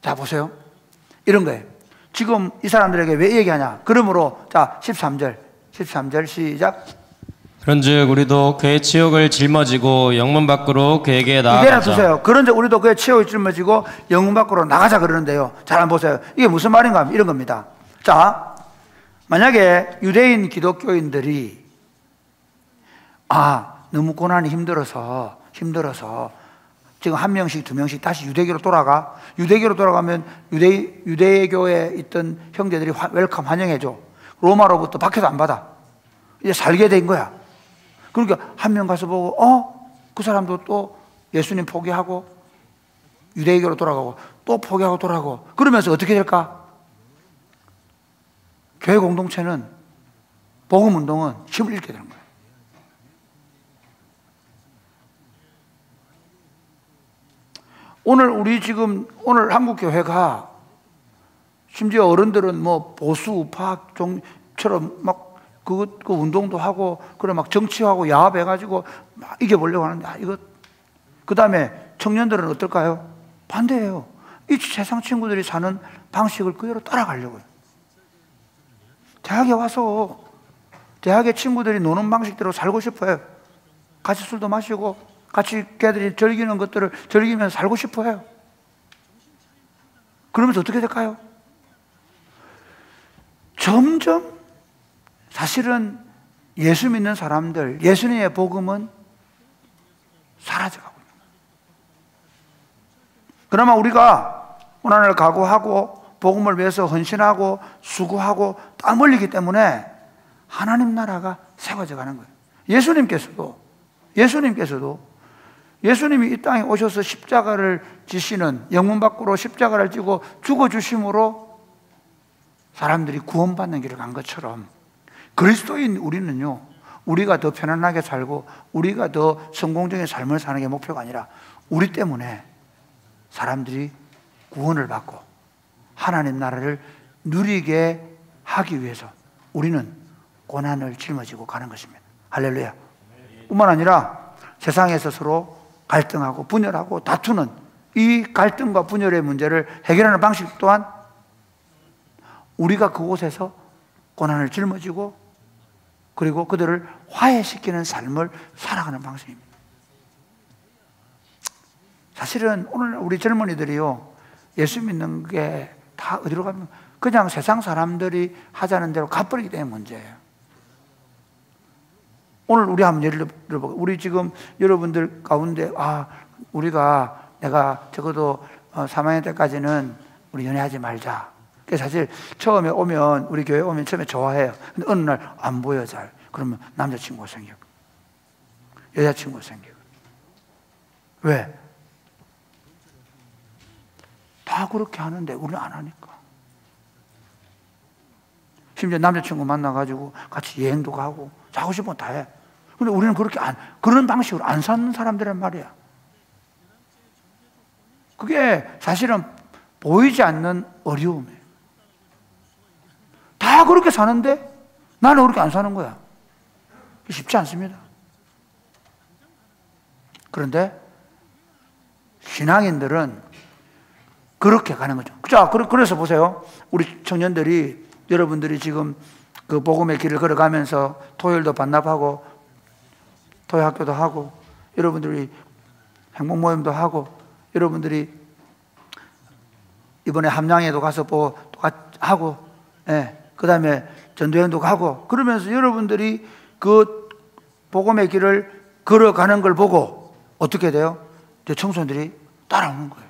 F: 자, 보세요. 이런 거예요. 지금 이 사람들에게 왜 얘기하냐? 그러므로, 자, 13절 시작.
E: 그런즉 우리도 그의 치욕을 짊어지고 영문 밖으로 그에게 나아가자.
F: 이대로 두세요. 그런즉 우리도 그의 치욕을 짊어지고 영문 밖으로 나가자 그러는데요. 잘 한번 보세요. 이게 무슨 말인가? 이런 겁니다. 자, 만약에 유대인 기독교인들이 너무 고난이 힘들어서 지금 한 명씩 두 명씩 다시 유대교로 돌아가. 유대교로 돌아가면 유대교에 있던 형제들이 웰컴 환영해줘. 로마로부터 박해도 안 받아. 이제 살게 된 거야. 그러니까 한 명 가서 보고 그 사람도 또 예수님 포기하고 유대교로 돌아가고 또 포기하고 돌아가고 그러면서 어떻게 될까? 교회 공동체는 복음 운동은 힘을 잃게 되는 거예요. 오늘 한국 교회가 심지어 어른들은 뭐 보수 우파처럼 막 그 운동도 하고 그래 막 정치하고 야합해가지고 막 이겨보려고 하는데 그 다음에 청년들은 어떨까요? 반대예요. 이 세상 친구들이 사는 방식을 그대로 따라가려고요. 대학에 와서 대학의 친구들이 노는 방식대로 살고 싶어요. 같이 술도 마시고 같이 걔들이 즐기는 것들을 즐기면서 살고 싶어요. 그러면서 어떻게 될까요? 점점 사실은 예수 믿는 사람들, 예수님의 복음은 사라져가고 있는 거예요. 그나마 우리가 고난을 각오하고 복음을 위해서 헌신하고 수고하고 땀 흘리기 때문에 하나님 나라가 세워져 가는 거예요. 예수님이 이 땅에 오셔서 십자가를 지시는, 영문 밖으로 십자가를 지고 죽어주심으로 사람들이 구원받는 길을 간 것처럼 그리스도인 우리는요, 우리가 더 편안하게 살고 우리가 더 성공적인 삶을 사는 게 목표가 아니라 우리 때문에 사람들이 구원을 받고 하나님 나라를 누리게 하기 위해서 우리는 고난을 짊어지고 가는 것입니다. 할렐루야. 뿐만 아니라 세상에서 서로 갈등하고 분열하고 다투는 이 갈등과 분열의 문제를 해결하는 방식 또한 우리가 그곳에서 고난을 짊어지고 그리고 그들을 화해시키는 삶을 살아가는 방식입니다. 사실은 오늘 우리 젊은이들이요, 예수 믿는 게 다 어디로 가면 그냥 세상 사람들이 하자는 대로 가버리기 때문에 문제예요. 오늘 우리 한번 예를 들어볼게요. 우리 지금 여러분들 가운데 내가 적어도 3학년 때까지는 우리 연애하지 말자. 사실 처음에 오면 우리 교회 오면 처음에 좋아해요. 근데 어느 날 안 보여 잘. 그러면 남자친구가 생기고 여자친구가 생기고. 왜? 다 그렇게 하는데 우리는 안 하니까. 심지어 남자친구 만나가지고 같이 여행도 가고 자고 싶으면 다 해. 근데 우리는 그런 방식으로 안 사는 사람들란 말이야. 그게 사실은 보이지 않는 어려움이에요. 다 그렇게 사는데 나는 그렇게 안 사는 거야. 쉽지 않습니다. 그런데 신앙인들은 그렇게 가는 거죠. 자, 그래서 보세요. 우리 청년들이, 여러분들이 지금 그 복음의 길을 걸어가면서 토요일도 반납하고 토요학교도 하고 여러분들이 행복 모임도 하고 여러분들이 이번에 함양에도 가서 하고 그 다음에 전도연도 가고 그러면서 여러분들이 그 복음의 길을 걸어가는 걸 보고 어떻게 돼요? 이제 청소년들이 따라오는 거예요.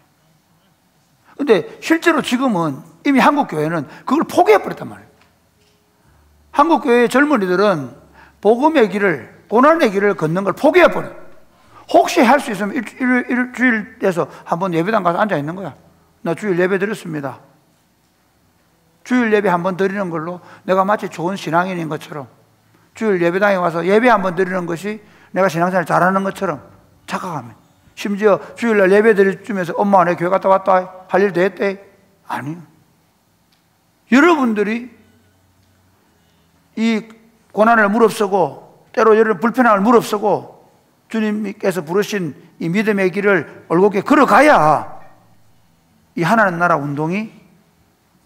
F: 근데 실제로 지금은 이미 한국교회는 그걸 포기해버렸단 말이에요. 한국교회의 젊은이들은 복음의 길을, 고난의 길을 걷는 걸 포기해버려요. 혹시 할 수 있으면 일주일에서 한번 예배당 가서 앉아있는 거야. 나 주일 예배 드렸습니다. 주일 예배 한번 드리는 걸로 내가 마치 좋은 신앙인인 것처럼, 주일 예배당에 와서 예배 한번 드리는 것이 내가 신앙생활 잘하는 것처럼 착각하면, 심지어 주일날 예배 드릴 쯤에서 엄마 내 교회 갔다 왔다 할 일도 했대. 아니요. 여러분들이 이 고난을 무릅쓰고 때로 여러분 불편함을 무릅쓰고 주님께서 부르신 이 믿음의 길을 올곧게 걸어가야 이 하나님 나라 운동이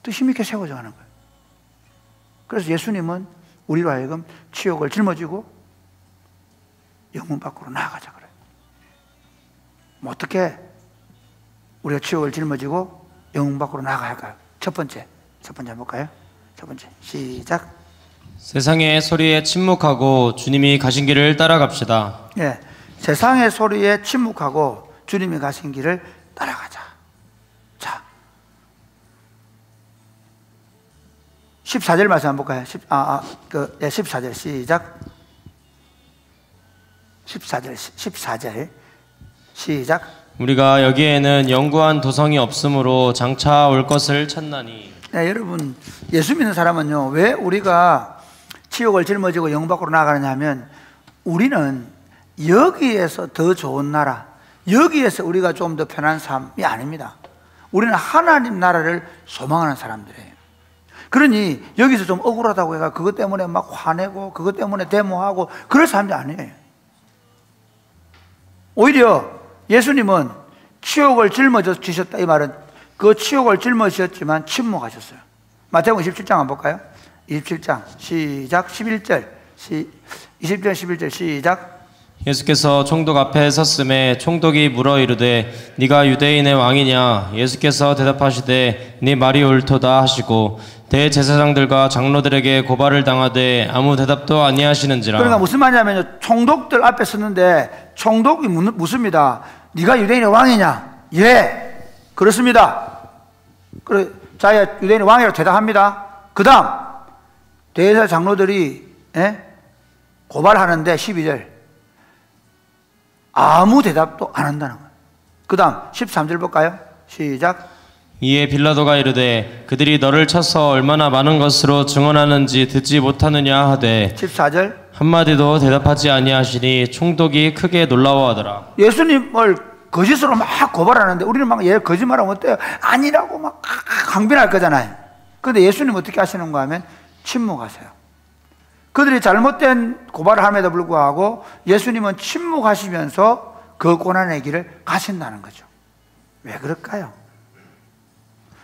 F: 더 힘있게 세워져 가는 거예요. 그래서 예수님은 우리로 하여금 치욕을 짊어지고 영문 밖으로 나아가자 그래요. 뭐 어떻게 우리가 치욕을 짊어지고 영문 밖으로 나아가야 할까요? 첫 번째 해볼까요? 첫 번째 시작.
E: 세상의 소리에 침묵하고 주님이 가신 길을 따라갑시다.
F: 예, 세상의 소리에 침묵하고 주님이 가신 길을 따라가자. 자, 14절 말씀 한번 볼까요? 14절 시작. 14절 시작.
E: 우리가 여기에는 영구한 도성이 없으므로 장차 올 것을 찾나니.
F: 네, 여러분, 예수 믿는 사람은요, 왜 우리가 치욕을 짊어지고 영문 밖으로 나가느냐 하면, 우리는 여기에서 더 좋은 나라, 여기에서 우리가 좀 더 편한 삶이 아닙니다. 우리는 하나님 나라를 소망하는 사람들이에요. 그러니 여기서 좀 억울하다고 해가 그것 때문에 막 화내고 그것 때문에 데모하고 그럴 사람이 아니에요. 오히려 예수님은 치욕을 짊어지셨다, 이 말은 그 치욕을 짊어지셨지만 침묵하셨어요. 마태복음 27장 한번 볼까요? 27장 시작. 11절 20절 11절 시작.
E: 예수께서 총독 앞에 섰음에 총독이 물어 이르되 네가 유대인의 왕이냐? 예수께서 대답하시되 네 말이 옳도다 하시고 대제사장들과 장로들에게 고발을 당하되 아무 대답도 아니하시는지라.
F: 그러니까 무슨 말이냐면요, 총독들 앞에 섰는데 총독이 묻습니다. 네가 유대인의 왕이냐? 예, 그렇습니다. 그래, 자기가 유대인의 왕이라고 대답합니다. 그 다음 대제사 장로들이 고발하는데 12절 아무 대답도 안 한다는 거예요. 그 다음 13절 볼까요? 시작.
E: 이에 빌라도가 이르되 그들이 너를 쳐서 얼마나 많은 것으로 증언하는지 듣지 못하느냐 하되
F: 14절
E: 한마디도 대답하지 아니하시니 총독이 크게 놀라워하더라.
F: 예수님을 거짓으로 막 고발하는데 우리는 막 얘 거짓말하면 어때요? 아니라고 막 강변할 거잖아요. 그런데 예수님 어떻게 하시는가 하면 침묵하세요. 그들이 잘못된 고발을 함에도 불구하고 예수님은 침묵하시면서 그 고난의 길을 가신다는 거죠. 왜 그럴까요?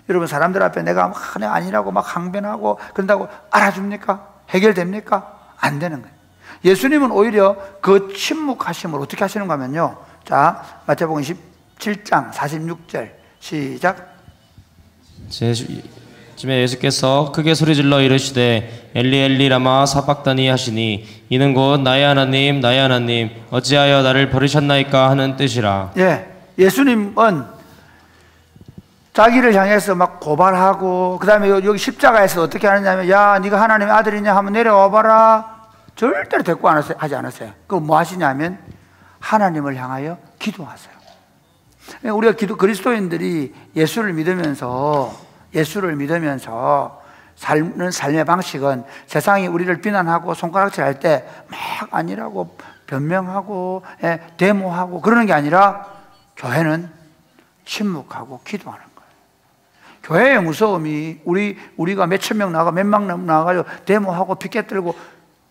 F: 여러분, 사람들 앞에 내가 아니라고 막 항변하고 그런다고 알아줍니까? 해결됩니까? 안 되는 거예요. 예수님은 오히려 그 침묵하심을 어떻게 하시는가 하면요. 자, 마태복음 27장 46절 시작.
E: 쯤에 예수께서 크게 소리질러 이르시되 엘리 엘리 라마 사박다니 하시니 이는 곧 나의 하나님 나의 하나님 어찌하여 나를 버리셨나이까 하는 뜻이라.
F: 예수님은 자기를 향해서 막 고발하고, 그 다음에 여기 십자가에서 어떻게 하느냐면, 야, 네가 하나님의 아들이냐 하면 내려와 봐라. 절대로 대꾸 하지 않았어요. 그럼 뭐 하시냐면 하나님을 향하여 기도하세요. 우리가 그리스도인들이 예수를 믿으면서 사는 삶의 방식은 세상이 우리를 비난하고 손가락질할 때 막 아니라고 변명하고 데모하고 그러는 게 아니라 교회는 침묵하고 기도하는 거예요. 교회의 무서움이 우리가 몇천 명 나가 몇만 명 나가서 데모하고 피켓 들고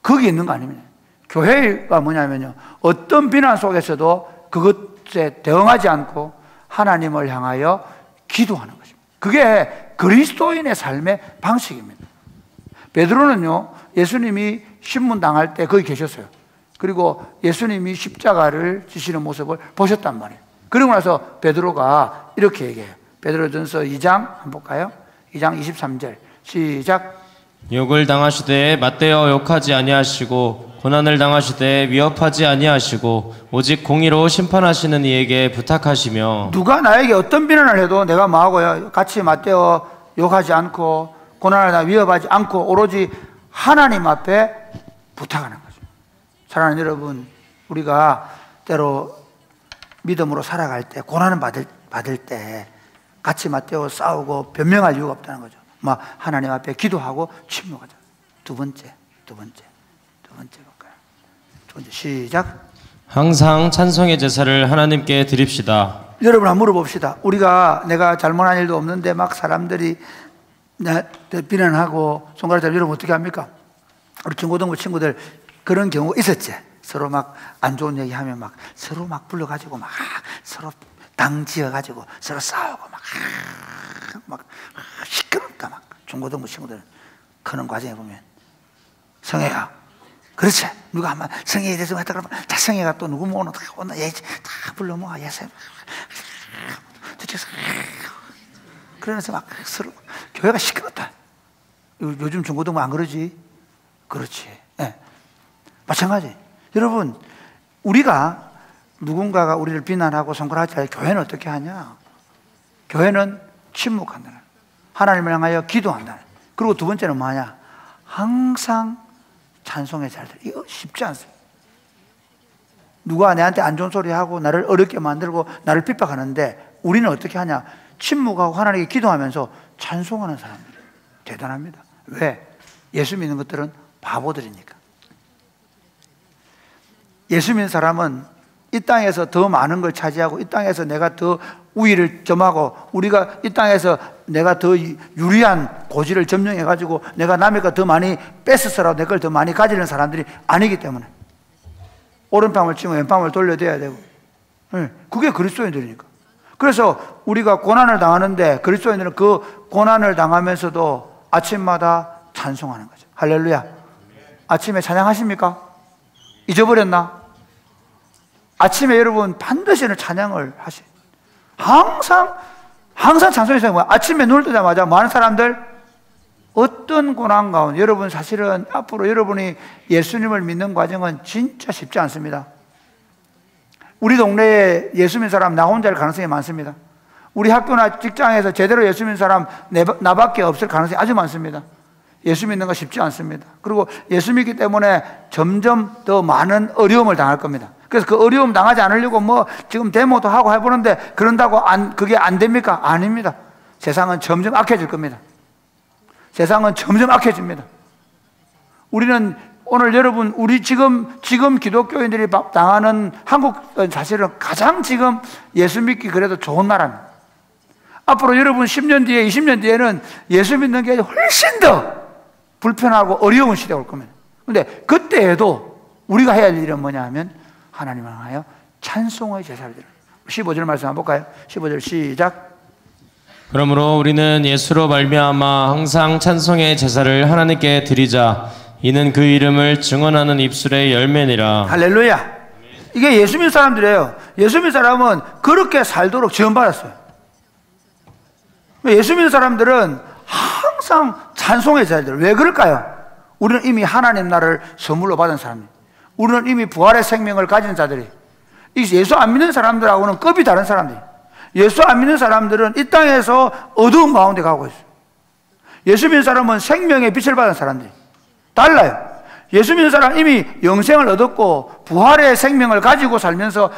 F: 거기 있는 거 아닙니다. 교회가 뭐냐면요, 어떤 비난 속에서도 그것에 대응하지 않고 하나님을 향하여 기도하는 것입니다. 그게 그리스도인의 삶의 방식입니다. 베드로는요, 예수님이 신문 당할 때 거기 계셨어요. 그리고 예수님이 십자가를 지시는 모습을 보셨단 말이에요. 그러고 나서 베드로가 이렇게 얘기해요. 베드로전서 2장 한번 볼까요? 2장 23절 시작.
E: 욕을 당하시되 맞대어 욕하지 아니하시고 고난을 당하시되 위협하지 아니하시고 오직 공의로 심판하시는 이에게 부탁하시며.
F: 누가 나에게 어떤 비난을 해도 내가 뭐하고요? 같이 맞대어 욕하지 않고 고난을 위협하지 않고 오로지 하나님 앞에 부탁하는 거죠. 사랑하는 여러분, 우리가 때로 믿음으로 살아갈 때, 고난을 받을 때 같이 맞대어 싸우고 변명할 이유가 없다는 거죠. 막 하나님 앞에 기도하고 침묵하자. 두 번째 볼까요? 두 번째 시작.
E: 항상 찬송의 제사를 하나님께 드립시다.
F: 여러분 한번 물어봅시다. 내가 잘못한 일도 없는데 막 사람들이 나한테 비난하고 손가락질, 여러분 어떻게 합니까? 우리 중고등부 친구들 그런 경우가 있었지. 서로 막 안 좋은 얘기하면 막 서로 막 불러가지고 막 서로 당 지어가지고 서로 싸우고 막 시끄럽다. 막 중고등부 친구들 그런 과정에 보면, 성혜야, 그렇지, 누가 한번 성혜에 대해서 했다 그러면, 자, 성혜가 또 누구 모으는 온다, 얘 다 불러 모아, 예수 그러면서 막 서로 교회가 시끄럽다. 요즘 중고등부 안 그러지? 그렇지. 네. 마찬가지. 여러분, 우리가 누군가가 우리를 비난하고 손가락질 할 때 교회는 어떻게 하냐? 교회는 침묵한다는, 하나님을 향하여 기도한다는. 그리고 두 번째는 뭐하냐? 항상 찬송의 자리들. 이거 쉽지 않습니다. 누가 내한테 안 좋은 소리 하고 나를 어렵게 만들고 나를 핍박하는데 우리는 어떻게 하냐? 침묵하고 하나님께 기도하면서 찬송하는 사람들. 대단합니다. 왜? 예수 믿는 것들은 바보들이니까. 예수 믿는 사람은 이 땅에서 더 많은 걸 차지하고, 이 땅에서 내가 더 우위를 점하고, 우리가 이 땅에서 내가 더 유리한 고지를 점령해가지고 내가 남의 거 더 많이 뺏어서라도 내 걸 더 많이 가지는 사람들이 아니기 때문에 오른팔을 치면 왼팔을 돌려대야 되고, 그게 그리스도인들이니까. 그래서 우리가 고난을 당하는데 그리스도인들은 그 고난을 당하면서도 아침마다 찬송하는 거죠. 할렐루야. 아침에 찬양하십니까? 잊어버렸나? 아침에 여러분 반드시 찬양을 하시. 항상 찬송이 있어요. 뭐야? 아침에 눈을 뜨자마자 많은 사람들 어떤 고난 가운데, 여러분 사실은 앞으로 여러분이 예수님을 믿는 과정은 진짜 쉽지 않습니다. 우리 동네에 예수 믿는 사람 나 혼자일 가능성이 많습니다. 우리 학교나 직장에서 제대로 예수 믿는 사람 나밖에 없을 가능성이 아주 많습니다. 예수 믿는 거 쉽지 않습니다. 그리고 예수 믿기 때문에 점점 더 많은 어려움을 당할 겁니다. 그래서 그 어려움 당하지 않으려고 뭐 지금 데모도 하고 해보는데, 그런다고 그게 안 됩니까? 아닙니다. 세상은 점점 악해질 겁니다. 세상은 점점 악해집니다. 우리는 오늘 여러분, 우리 지금 기독교인들이 당하는 한국은 사실은 가장 지금 예수 믿기 그래도 좋은 나라입니다. 앞으로 여러분 10년 뒤에 20년 뒤에는 예수 믿는 게 훨씬 더 불편하고 어려운 시대가 올 겁니다. 그런데 그때에도 우리가 해야 할 일은 뭐냐 하면 하나님을 향하여 찬송의 제사를 드리는, 15절 말씀 한번 볼까요? 15절 시작.
E: 그러므로 우리는 예수로 말미암아 항상 찬송의 제사를 하나님께 드리자. 이는 그 이름을 증언하는 입술의 열매니라.
F: 할렐루야. 이게 예수 믿는 사람들이에요. 예수 믿는 사람은 그렇게 살도록 지원받았어요. 예수 믿는 사람들은 항상 찬송의 제사들. 왜 그럴까요? 우리는 이미 하나님 나라를 선물로 받은 사람이에요. 우리는 이미 부활의 생명을 가진 자들이. 예수 안 믿는 사람들하고는 급이 다른 사람들이. 예수 안 믿는 사람들은 이 땅에서 어두운 가운데 가고 있어요. 예수 믿는 사람은 생명의 빛을 받은 사람들이 달라요. 예수 믿는 사람은 이미 영생을 얻었고 부활의 생명을 가지고 살면서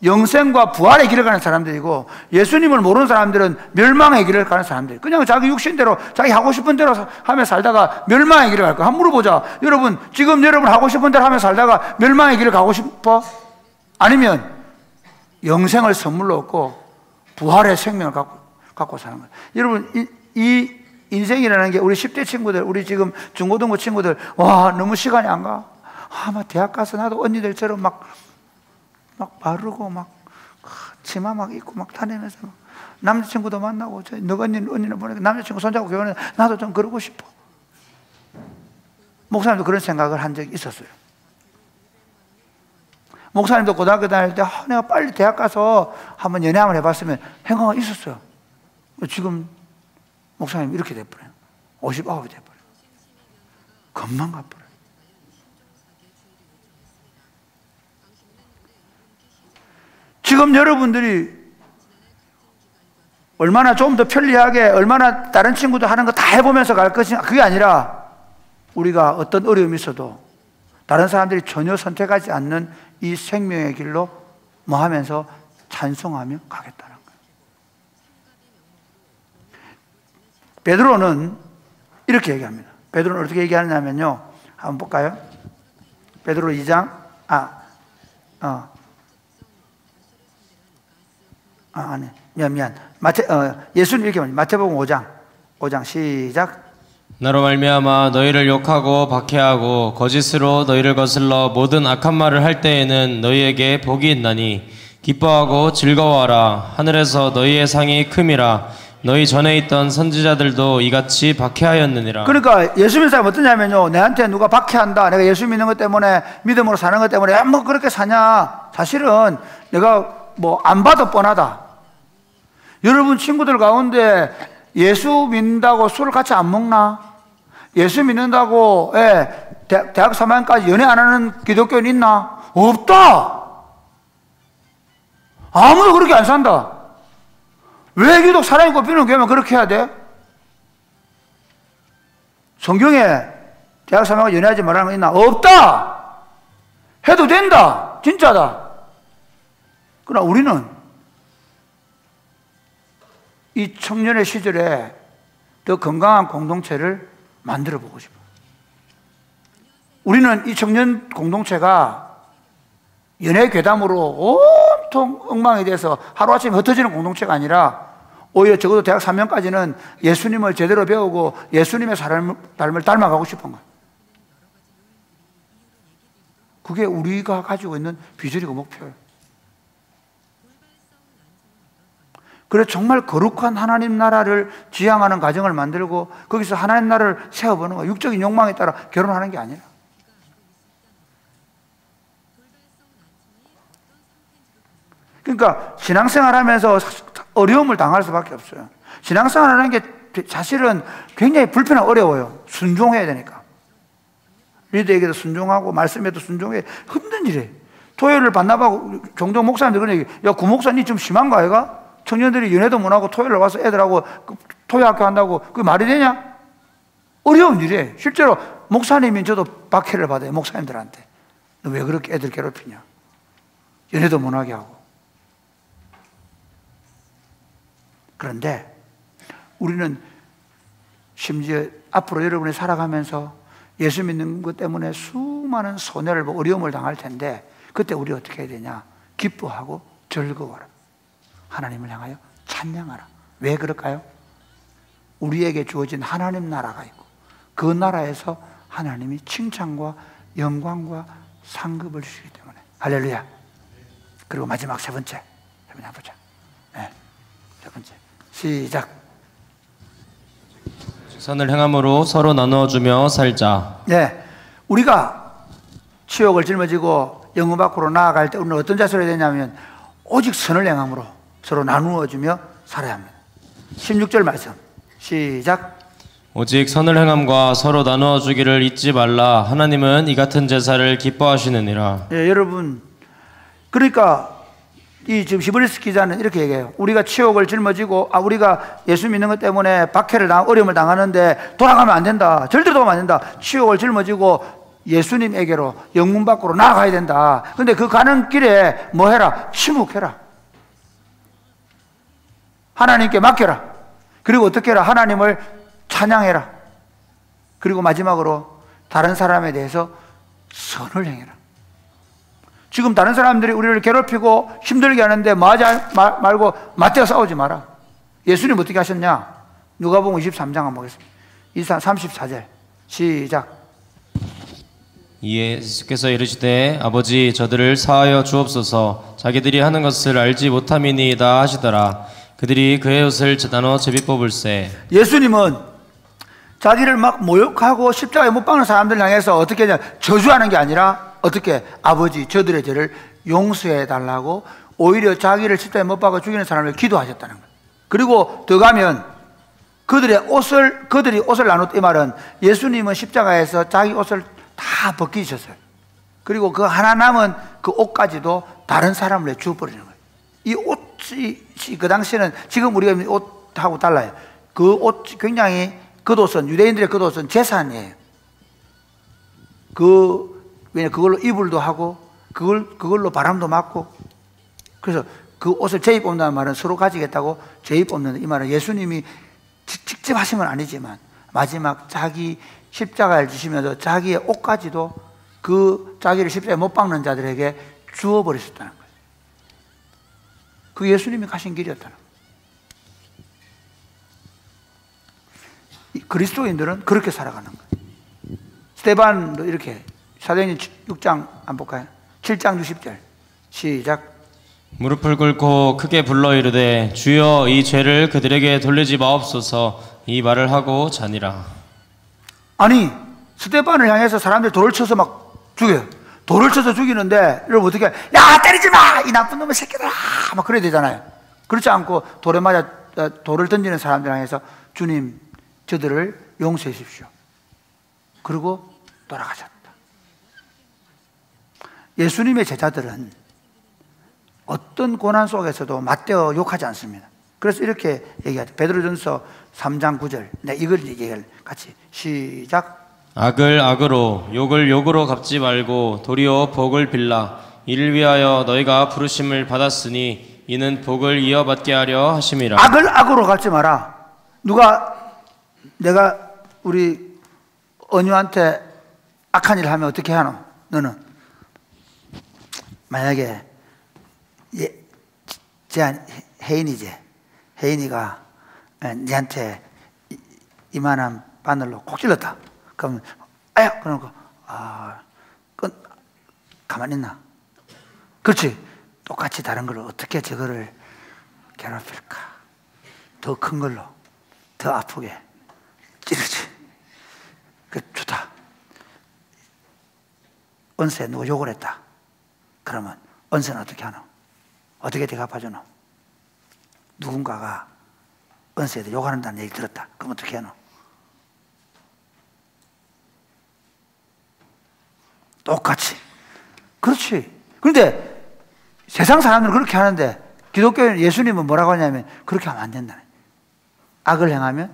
F: 영생과 부활의 길을 가는 사람들이고, 예수님을 모르는 사람들은 멸망의 길을 가는 사람들. 그냥 자기 육신대로 자기 하고 싶은 대로 하며 살다가 멸망의 길을 갈 거야. 한번 물어보자. 여러분, 지금 여러분 하고 싶은 대로 하며 살다가 멸망의 길을 가고 싶어? 아니면 영생을 선물로 얻고 부활의 생명을 갖고 사는 거예요. 여러분, 이 인생이라는 게 우리 10대 친구들, 우리 지금 중고등부 친구들, 와, 너무 시간이 안 가. 막 대학 가서 나도 언니들처럼 막 바르고 막 치마 막 입고 막 다니면서 막 남자친구도 만나고, 너 언니는 보니까 남자친구 손잡고 결혼해. 나도 좀 그러고 싶어. 목사님도 그런 생각을 한 적이 있었어요. 목사님도 고등학교 다닐 때 내가 빨리 대학 가서 한번 연애 한번 해봤으면 행운가 있었어요. 지금 목사님 이렇게 돼버려요. 59이 돼버려요. 금방 가버려요. 지금 여러분들이 얼마나 좀 더 편리하게, 얼마나 다른 친구들 하는 거 다 해보면서 갈 것인가, 그게 아니라 우리가 어떤 어려움이 있어도 다른 사람들이 전혀 선택하지 않는 이 생명의 길로 뭐 하면서 찬송하며 가겠다는 거예요. 베드로는 이렇게 얘기합니다. 베드로는 어떻게 얘기하느냐면요, 한번 볼까요? 베드로 2장 예수님 이렇게 말합니다. 마태복음 5장 시작.
E: 나로 말미암아 너희를 욕하고 박해하고 거짓으로 너희를 거슬러 모든 악한 말을 할 때에는 너희에게 복이 있나니 기뻐하고 즐거워하라. 하늘에서 너희의 상이 큼이라. 너희 전에 있던 선지자들도 이같이 박해하였느니라.
F: 그러니까 예수 믿는 사람 어떠냐면요, 내한테 누가 박해한다, 내가 예수 믿는 것 때문에, 믿음으로 사는 것 때문에 뭐 그렇게 사냐, 사실은 내가 뭐 안 봐도 뻔하다. 여러분 친구들 가운데 예수 믿는다고 술을 같이 안 먹나? 예수 믿는다고 대학 3학년까지 연애 안 하는 기독교인 있나? 없다. 아무도 그렇게 안 산다. 왜 유독 사랑이 꼽히는 교회만 그렇게 해야 돼? 성경에 대학 3학년 연애하지 말라는 거 있나? 없다. 해도 된다. 진짜다. 그러나 우리는 이 청년의 시절에 더 건강한 공동체를 만들어 보고 싶어요. 우리는 이 청년 공동체가 연애 괴담으로 온통 엉망이 돼서 하루아침에 흩어지는 공동체가 아니라 오히려 적어도 대학 3년까지는 예수님을 제대로 배우고 예수님의 삶을 닮아가고 싶은 거예요. 그게 우리가 가지고 있는 비전이고 목표예요. 그래서 정말 거룩한 하나님 나라를 지향하는 가정을 만들고 거기서 하나님 나라를 세워보는 거예요. 육적인 욕망에 따라 결혼하는 게 아니라. 그러니까 신앙생활 하면서 어려움을 당할 수밖에 없어요. 신앙생활 하는 게 사실은 굉장히 불편하고 어려워요. 순종해야 되니까. 리더에게도 순종하고 말씀에도 순종해. 힘든 일이에요. 토요일을 반납하고 종종 목사님들 그런 얘기, 야, 구 목사님 좀 심한 거 아이가? 청년들이 연애도 못하고 토요일에 와서 애들하고 토요학교 한다고 그게 말이 되냐? 어려운 일이에요. 실제로 목사님인 저도 박해를 받아요. 목사님들한테. 너 왜 그렇게 애들 괴롭히냐? 연애도 못하게 하고. 그런데 우리는 심지어 앞으로 여러분이 살아가면서 예수 믿는 것 때문에 수많은 손해를, 어려움을 당할 텐데 그때 우리 어떻게 해야 되냐? 기뻐하고 즐거워라. 하나님을 향하여 찬양하라. 왜 그럴까요? 우리에게 주어진 하나님 나라가 있고 그 나라에서 하나님이 칭찬과 영광과 상급을 주시기 때문에. 할렐루야. 그리고 마지막 세 번째 그냥 보자. 네. 첫 번째. 시작.
E: 선을 행함으로 서로 나누어주며 살자.
F: 네. 우리가 치욕을 짊어지고 영혼 밖으로 나아갈 때 우리는 어떤 자세로 해야 되냐면 오직 선을 행함으로 서로 나누어주며 살아야 합니다. 16절 말씀. 시작.
E: 오직 선을 행함과 서로 나누어 주기를 잊지 말라. 하나님은 이 같은 제사를 기뻐하시느니라.
F: 예, 여러분, 그러니까 이 지금 히브리서 기자는 이렇게 얘기해요. 우리가 치욕을 짊어지고 우리가 예수 믿는 것 때문에 박해를 어려움을 당하는데 돌아가면 안 된다. 절대로 돌아가면 안 된다. 치욕을 짊어지고 예수님에게로 영문 밖으로 나아가야 된다. 근데 그 가는 길에 뭐 해라? 침묵해라. 하나님께 맡겨라. 그리고 어떻게 해라? 하나님을 찬양해라. 그리고 마지막으로 다른 사람에 대해서 선을 행해라. 지금 다른 사람들이 우리를 괴롭히고 힘들게 하는데 말고 맞대어 싸우지 마라. 예수님 어떻게 하셨냐? 누가복음 23장 한번 보겠습니다. 34절 시작.
E: 이에 예수께서 이르시되 아버지 저들을 사하여 주옵소서. 자기들이 하는 것을 알지 못함이니이다 하시더라. 그들이 그의 옷을 나눠 제비 뽑을세.
F: 예수님은 자기를 막 모욕하고 십자가에 못 박는 사람들 향해서 어떻게 하냐? 저주하는 게 아니라 어떻게? 아버지 저들의 죄를 용서해 달라고 오히려 자기를 십자가에 못 박아 죽이는 사람을 기도하셨다는 거예요. 그리고 더 가면 그들이 옷을 나눴다. 이 말은 예수님은 십자가에서 자기 옷을 다 벗기셨어요. 그리고 그 하나 남은 그 옷까지도 다른 사람을 주어버리는 거예요. 이 옷이 그 당시에는 지금 우리가 입는 옷하고 달라요. 그 옷 굉장히 겉옷은, 유대인들의 겉옷은 재산이에요. 왜냐 그걸로 이불도 하고 그걸로 바람도 맞고. 그래서 그 옷을 제비 뽑는다는 말은 서로 가지겠다고 제비 뽑는, 이 말은 예수님이 직접 하신 건 아니지만 마지막 자기 십자가를 지시면서 자기의 옷까지도 그 자기를 십자가에 못 박는 자들에게 주어버리셨다는 거예요. 그 예수님이 가신 길이었다는 거예요. 그리스도인들은 그렇게 살아가는 거예요. 스데반도 이렇게, 사도행전 6장 안 볼까요? 7장 60절 시작.
E: 무릎을 꿇고 크게 불러 이르되 주여 이 죄를 그들에게 돌리지 마옵소서. 이 말을 하고 자니라.
F: 아니 스데반을 향해서 사람들이 돌을 쳐서 막 죽여요. 돌을 쳐서 죽이는데 여러분 어떻게, 야 때리지 마 이 나쁜 놈의 새끼들아 막 그래야 되잖아요. 그렇지 않고 돌에 맞아 돌을 던지는 사람들 향해서 주님 저들을 용서해 주십시오. 그리고 돌아가셨다. 예수님의 제자들은 어떤 고난 속에서도 맞대어 욕하지 않습니다. 그래서 이렇게 얘기하죠. 베드로전서 3장 9절. 네, 이걸 얘기할 같이 시작.
E: 악을 악으로 욕을 욕으로 갚지 말고 도리어 복을 빌라. 이를 위하여 너희가 부르심을 받았으니 이는 복을 이어받게 하려 하심이라.
F: 악을 악으로 갚지 마라. 내가 우리 언유한테 악한 일 하면 어떻게 하노? 너는 만약에 혜인이가 니한테 이만한 바늘로 콕 찔렀다. 그러면 아야 그러고 가만히 있나? 그렇지. 똑같이 다른 걸로 어떻게 저거를 괴롭힐까? 더 큰 걸로 더 아프게 찌르지. 그 좋다. 언세 누가 욕을 했다. 그러면 언세는 어떻게 하노? 어떻게 대갚아주노? 누군가가 언세한테 욕한다는 얘기 들었다. 그럼 어떻게 하노? 똑같이. 그렇지. 그런데 세상 사람들은 그렇게 하는데 기독교는 예수님은 뭐라고 하냐면 그렇게 하면 안 된다. 악을 행하면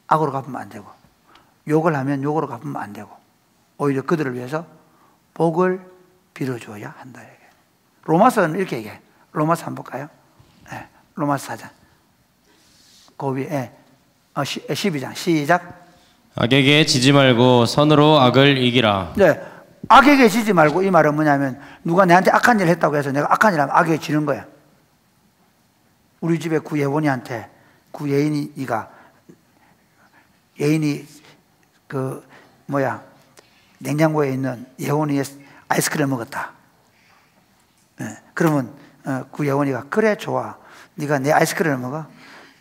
F: 악으로 갚으면 안 되고 욕을 하면 욕으로 갚으면 안 되고 오히려 그들을 위해서 복을 빌어줘야 한다. 로마서는 이렇게 얘기해요. 로마서 한번 볼까요? 네, 로마서 4장 그 위에 12장 시작.
E: 악에게 지지 말고 선으로 악을 이기라.
F: 네, 악에게 지지 말고 이 말은 뭐냐면 누가 내한테 악한 일을 했다고 해서 내가 악한 일 하면 악에게 지는 거야. 우리 집에 구예원이한테 예인이 냉장고에 있는 예원이의 아이스크림을 먹었다. 네, 그러면 그 여원이가 그래 좋아. 네가 내 아이스크림을 먹어.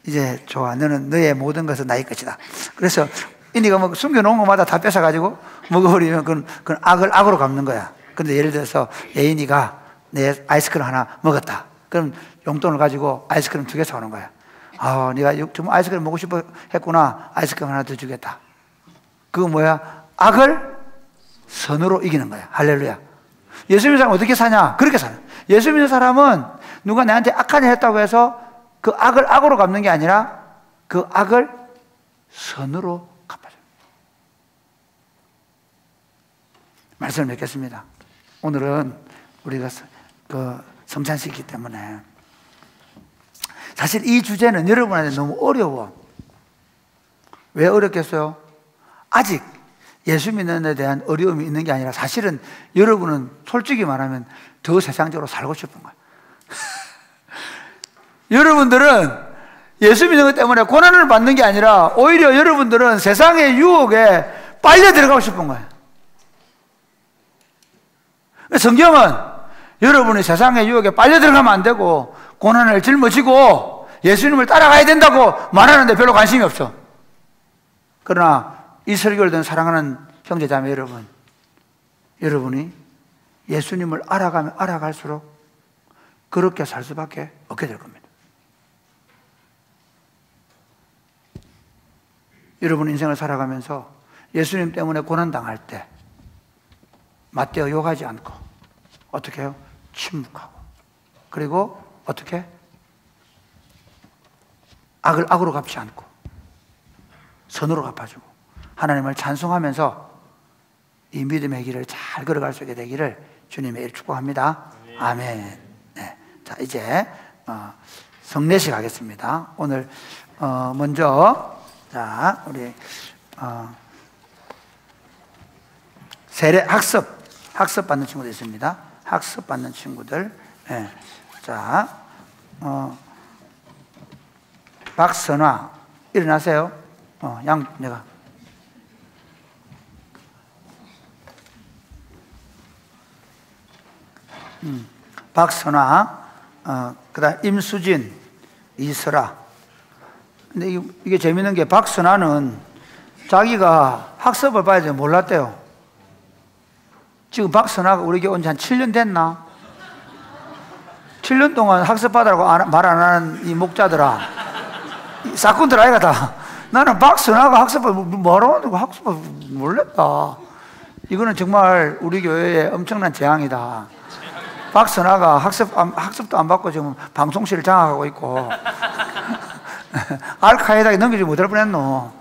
F: 이제 좋아. 너는 너의 모든 것은 나의 것이다. 그래서 인디가 뭐 숨겨놓은 것마다 다 뺏어가지고 먹어버리면 그건 악으로 갚는 거야. 근데 예를 들어서 예인이가 내 아이스크림 하나 먹었다. 그럼 용돈을 가지고 아이스크림 2개 사오는 거야. 아, 네가 정말 아이스크림 먹고 싶어 했구나. 아이스크림 하나 더 주겠다. 그거 뭐야? 악을 선으로 이기는 거야. 할렐루야. 예수 믿는 사람은 어떻게 사냐? 그렇게 사냐. 예수 믿는 사람은 누가 내한테 악한 일 했다고 해서 그 악을 악으로 갚는 게 아니라 그 악을 선으로 갚아줘. 말씀을 맺겠습니다. 오늘은 우리가 그 성찬식이기 때문에 사실 이 주제는 여러분한테 너무 어려워. 왜 어렵겠어요? 아직 예수 믿는 데 대한 어려움이 있는 게 아니라 사실은 여러분은 솔직히 말하면 더 세상적으로 살고 싶은 거예요. 여러분들은 예수 믿는 것 때문에 고난을 받는 게 아니라 오히려 여러분들은 세상의 유혹에 빨려 들어가고 싶은 거예요. 성경은 여러분이 세상의 유혹에 빨려 들어가면 안 되고 고난을 짊어지고 예수님을 따라가야 된다고 말하는데 별로 관심이 없어. 그러나 이 설교를 듣는 사랑하는 형제자매 여러분, 여러분이 예수님을 알아가면 알아갈수록 그렇게 살 수밖에 없게 될 겁니다. 여러분 인생을 살아가면서 예수님 때문에 고난당할 때 맞대어 욕하지 않고 어떻게 해요? 침묵하고, 그리고 어떻게? 악을 악으로 갚지 않고 선으로 갚아주고 하나님을 찬송하면서 이 믿음의 길을 잘 걸어갈 수 있게 되기를 주님의 축복합니다. 아멘. 네. 자, 이제 성례식 하겠습니다. 오늘 먼저 자, 우리 세례 학습 받는 친구들 있습니다. 학습 받는 친구들. 네. 자, 박선화 일어나세요. 내가 박선화, 그다음 임수진, 이설아. 근데 이게 재밌는 게 박선화는 자기가 학습을 봐야 돼 몰랐대요. 지금 박선화가 우리 교회 온 지 한 7년 됐나? 7년 동안 학습받으라고 말 안 하는 이 목자들아, 사건들 아이가 다. 나는 박선화가 학습을 뭐라고 하는 거 학습을 몰랐다. 이거는 정말 우리 교회에 엄청난 재앙이다. 박선화가 학습도 안 받고 지금 방송실을 장악하고 있고 알카에다에 넘기지 못할 뻔했노.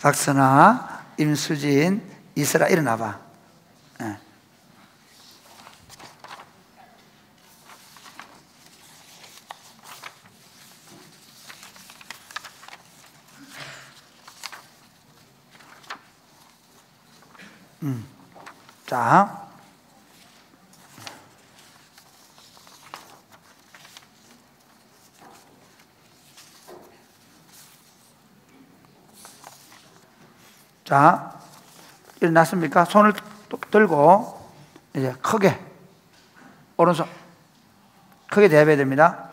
F: 박선화, 임수진, 이슬아 일어나봐. 자, 자, 일어났습니까? 손을 들고 이제 크게 오른손 크게 대합해야 됩니다.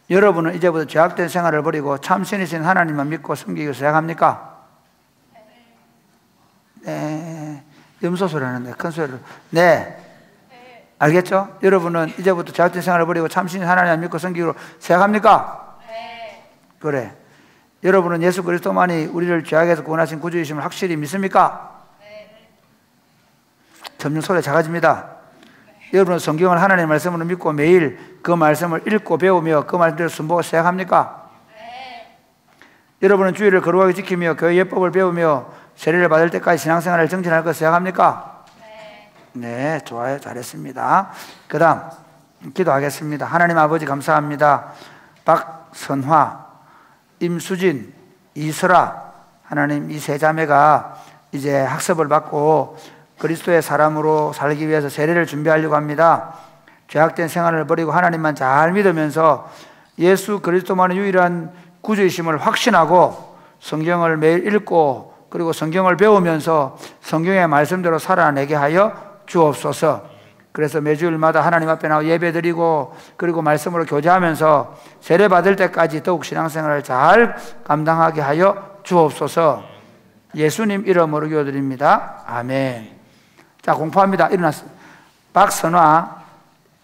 F: 여러분은 이제부터 죄악된 생활을 버리고 참신이신 하나님만 믿고 섬기기 시작합니까? 네. 염소 소리 하는데 큰 소리로 네. 알겠죠? 여러분은 이제부터 죄악된 생활을 버리고 참신이신 하나님만 믿고 섬기기로 시작합니까? 네. 그래. 여러분은 예수 그리스도만이 우리를 죄악에서 구원하신 구주이심을 확실히 믿습니까? 네. 점점 소리가 작아집니다. 네. 여러분은 성경을 하나님의 말씀으로 믿고 매일 그 말씀을 읽고 배우며 그 말씀대로 순복을 시작합니까? 네. 여러분은 주의를 거룩하게 지키며 교회 예법을 배우며 세례를 받을 때까지 신앙생활을 정진할 것 시작합니까? 네. 네, 좋아요. 잘했습니다. 그 다음 기도하겠습니다. 하나님 아버지 감사합니다. 박선화, 임수진, 이설아, 하나님 이 세 자매가 이제 학습을 받고 그리스도의 사람으로 살기 위해서 세례를 준비하려고 합니다. 죄악된 생활을 버리고 하나님만 잘 믿으면서 예수 그리스도만의 유일한 구주이심을 확신하고 성경을 매일 읽고 그리고 성경을 배우면서 성경의 말씀대로 살아내게 하여 주옵소서. 그래서 매주일마다 하나님 앞에 나와 예배드리고 그리고 말씀으로 교제하면서 세례 받을 때까지 더욱 신앙생활을 잘 감당하게 하여 주옵소서. 예수님 이름으로 기도드립니다. 아멘. 자, 공포합니다. 일어났습니다. 박선화,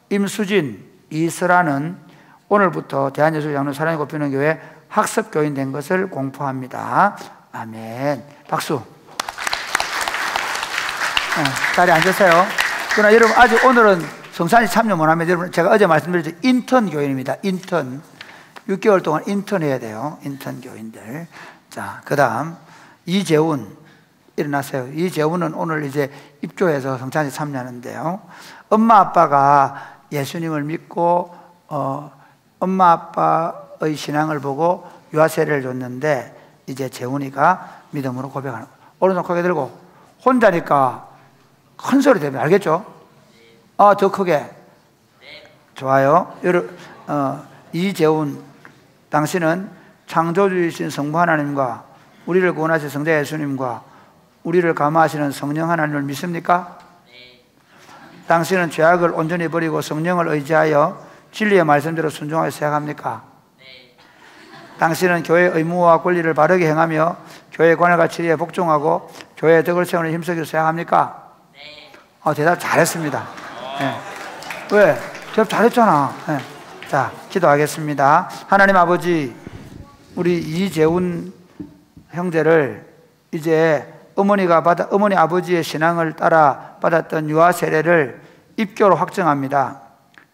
F: 임수진, 이슬아는 오늘부터 대한예수장로 사랑의 꽃피는 교회 학습교인 된 것을 공포합니다. 아멘. 박수. 자리에 앉으세요. 그러나 여러분, 아직 오늘은 성찬이 참여 못하면 여러분, 제가 어제 말씀드렸죠. 인턴 교인입니다. 인턴. 6개월 동안 인턴 해야 돼요. 인턴 교인들. 자, 그 다음 이재훈 일어나세요. 이재훈은 오늘 이제 입교해서 성찬에 참여하는데요. 엄마 아빠가 예수님을 믿고 엄마 아빠의 신앙을 보고 유아세례를 줬는데 이제 재훈이가 믿음으로 고백하는 거예요. 오른손 크게 들고 혼자니까 큰 소리 되면 알겠죠? 더 크게. 좋아요. 이재훈, 당신은 창조주이신 성부 하나님과 우리를 구원하신 성자 예수님과 우리를 감화하시는 성령 하나님을 믿습니까? 당신은 죄악을 온전히 버리고 성령을 의지하여 진리의 말씀대로 순종하여 생각합니까? 당신은 교회의 의무와 권리를 바르게 행하며 교회의 관할과 진리에 복종하고 교회의 덕을 세우는 힘쓰기로 생각합니까? 대답 잘했습니다. 네. 왜? 대답 잘했잖아. 네. 자, 기도하겠습니다. 하나님 아버지, 우리 이재훈 형제를 이제 어머니 아버지의 신앙을 따라 받았던 유아 세례를 입교로 확정합니다.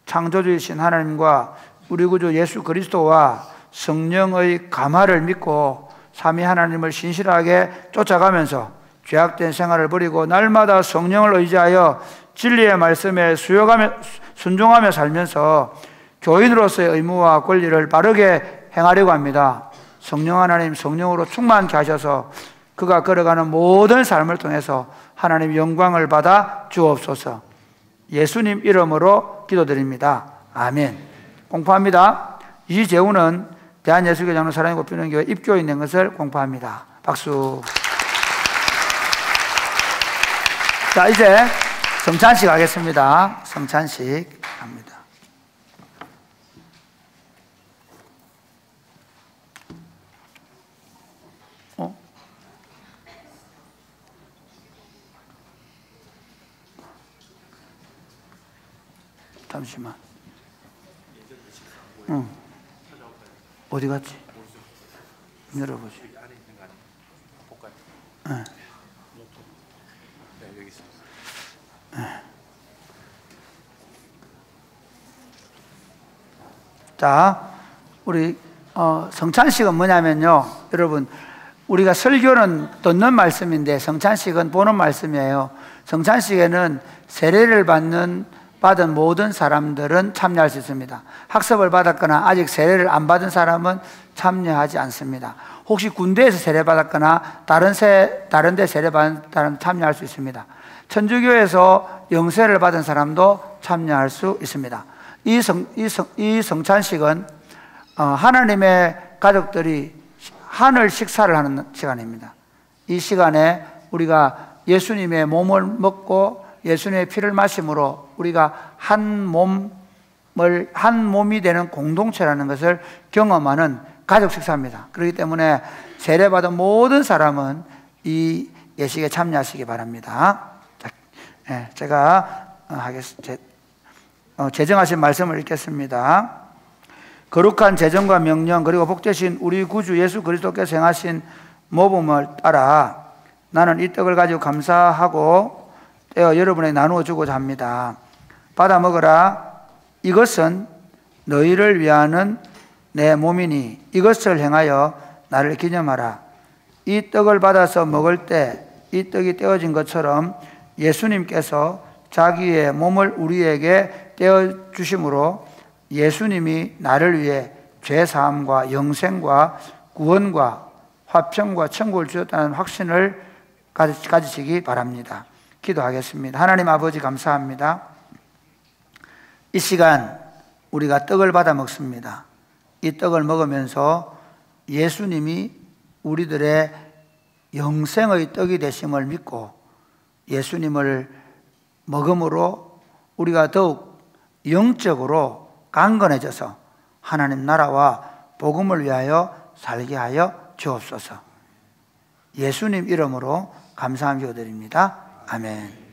F: 창조주이신 하나님과 우리 구주 예수 그리스도와 성령의 감화를 믿고 삼위 하나님을 신실하게 쫓아가면서 죄악된 생활을 버리고 날마다 성령을 의지하여 진리의 말씀에 순종하며 살면서 교인으로서의 의무와 권리를 바르게 행하려고 합니다. 성령 하나님, 성령으로 충만케 하셔서 그가 걸어가는 모든 삶을 통해서 하나님 영광을 받아 주옵소서. 예수님 이름으로 기도드립니다. 아멘. 공포합니다. 이재훈은 대한예수교장로 사랑의 꽃피는 교회 입교인 된 것을 공포합니다. 박수. 자, 이제 성찬식 하겠습니다. 성찬식 합니다. 잠시만. 어디 갔지? 열어보지. 네. 자, 우리 성찬식은 뭐냐면요, 여러분, 우리가 설교는 듣는 말씀인데 성찬식은 보는 말씀이에요. 성찬식에는 세례를 받은 모든 사람들은 참여할 수 있습니다. 학습을 받았거나 아직 세례를 안 받은 사람은 참여하지 않습니다. 혹시 군대에서 세례 받았거나 다른 데 세례 받은 사람 참여할 수 있습니다. 천주교에서 영세를 받은 사람도 참여할 수 있습니다. 이 성찬식은 하나님의 가족들이 하늘 식사를 하는 시간입니다. 이 시간에 우리가 예수님의 몸을 먹고 예수님의 피를 마심으로 우리가 한 몸이 되는 공동체라는 것을 경험하는 가족 식사입니다. 그렇기 때문에 세례받은 모든 사람은 이 예식에 참여하시기 바랍니다. 제가 제정하신 말씀을 읽겠습니다. 거룩한 제정과 명령 그리고 복되신 우리 구주 예수 그리스도께서 행하신 모범을 따라 나는 이 떡을 가지고 감사하고 떼어 여러분에게 나누어 주고자 합니다. 받아 먹으라. 이것은 너희를 위하는 내 몸이니 이것을 행하여 나를 기념하라. 이 떡을 받아서 먹을 때 이 떡이 떼어진 것처럼 예수님께서 자기의 몸을 우리에게 떼어 주심으로 예수님이 나를 위해 죄사함과 영생과 구원과 화평과 천국을 주셨다는 확신을 가지시기 바랍니다. 기도하겠습니다. 하나님 아버지 감사합니다. 이 시간 우리가 떡을 받아 먹습니다. 이 떡을 먹으면서 예수님이 우리들의 영생의 떡이 되심을 믿고 예수님을 먹음으로 우리가 더욱 영적으로 강건해져서 하나님 나라와 복음을 위하여 살게 하여 주옵소서. 예수님 이름으로 감사함 기도드립니다. 아멘.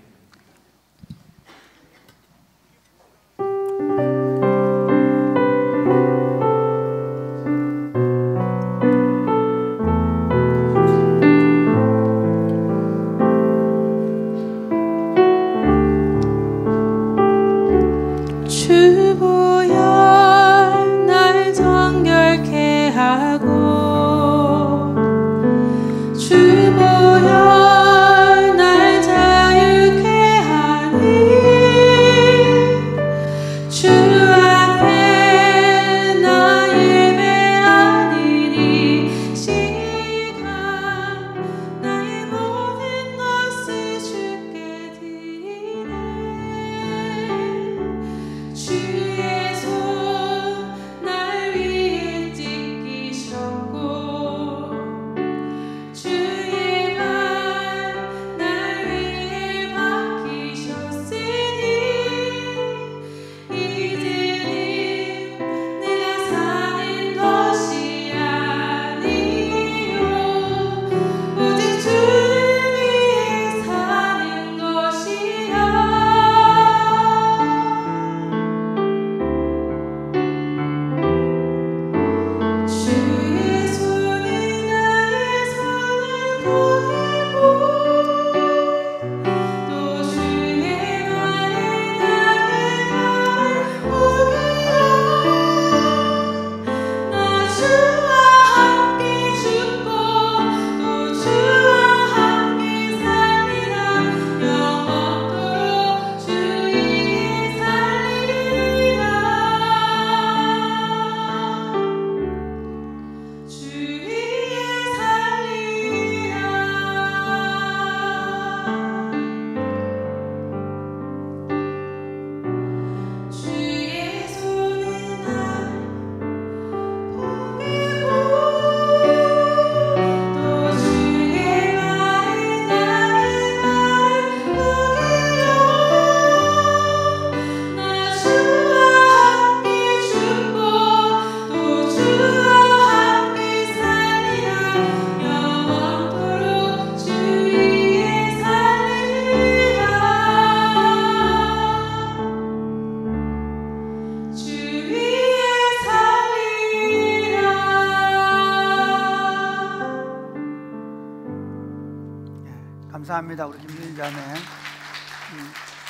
F: 감사합니다. 우리 김준희 자매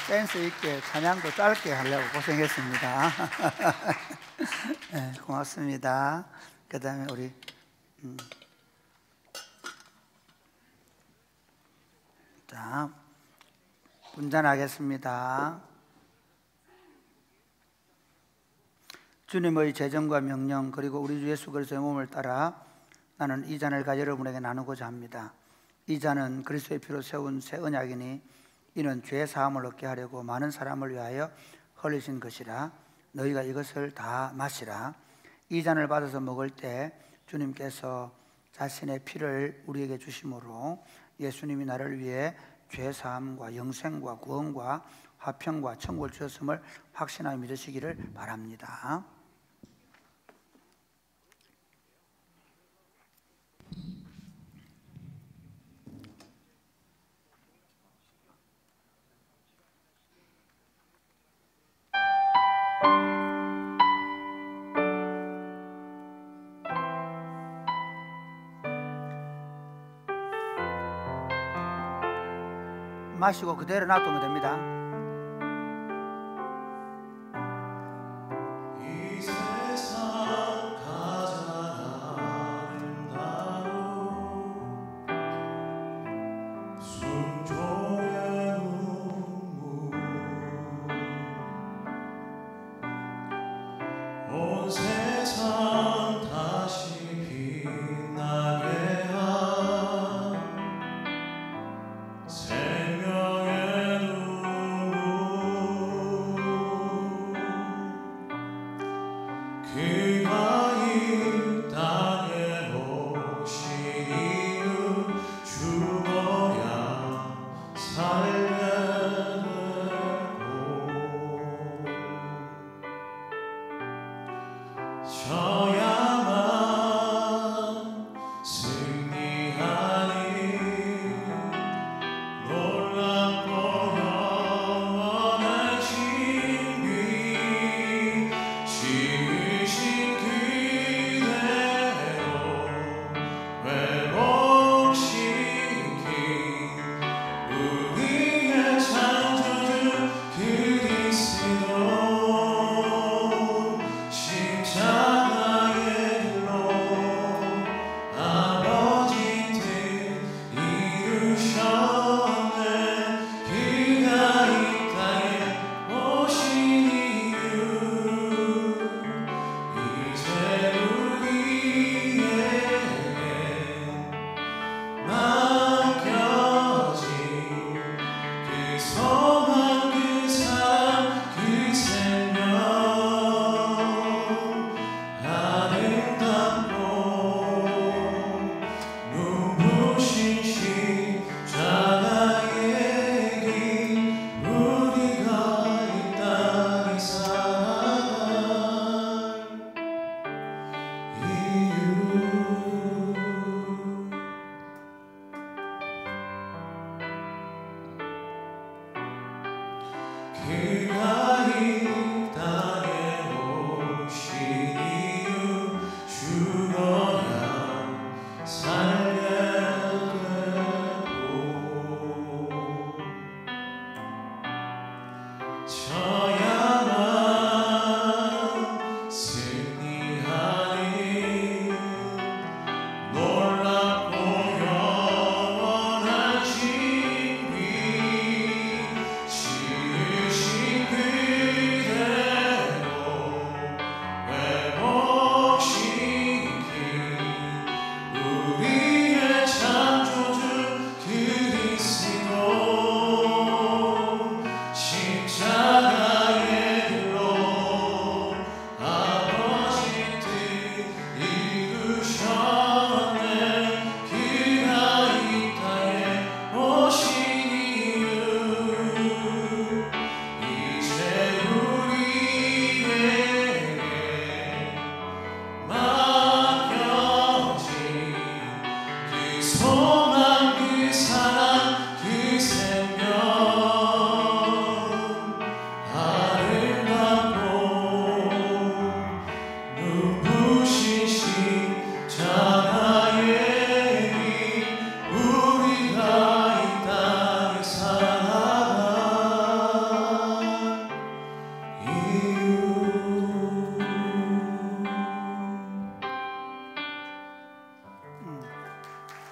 F: 센스 있게 찬양도 짧게 하려고 고생했습니다. 네, 고맙습니다. 그 다음에 우리 자 분잔하겠습니다. 주님의 제정과 명령 그리고 우리 주 예수 그리스도의 몸을 따라 나는 이 잔을 여러분에게 나누고자 합니다. 이 잔은 그리스도의 피로 세운 새 언약이니 이는 죄 사함을 얻게 하려고 많은 사람을 위하여 흘리신 것이라. 너희가 이것을 다 마시라. 이 잔을 받아서 먹을 때 주님께서 자신의 피를 우리에게 주심으로 예수님이 나를 위해 죄 사함과 영생과 구원과 화평과 천국을 주셨음을 확신하여 믿으시기를 바랍니다. 마시고 그대로 놔두면 됩니다.
E: 이 세상 가장 아름다운 순종의 눈물 온 세상 다시 빛나게 한 생명의 눈물 그가 이 땅에 오신 이유 죽어야 살게 되고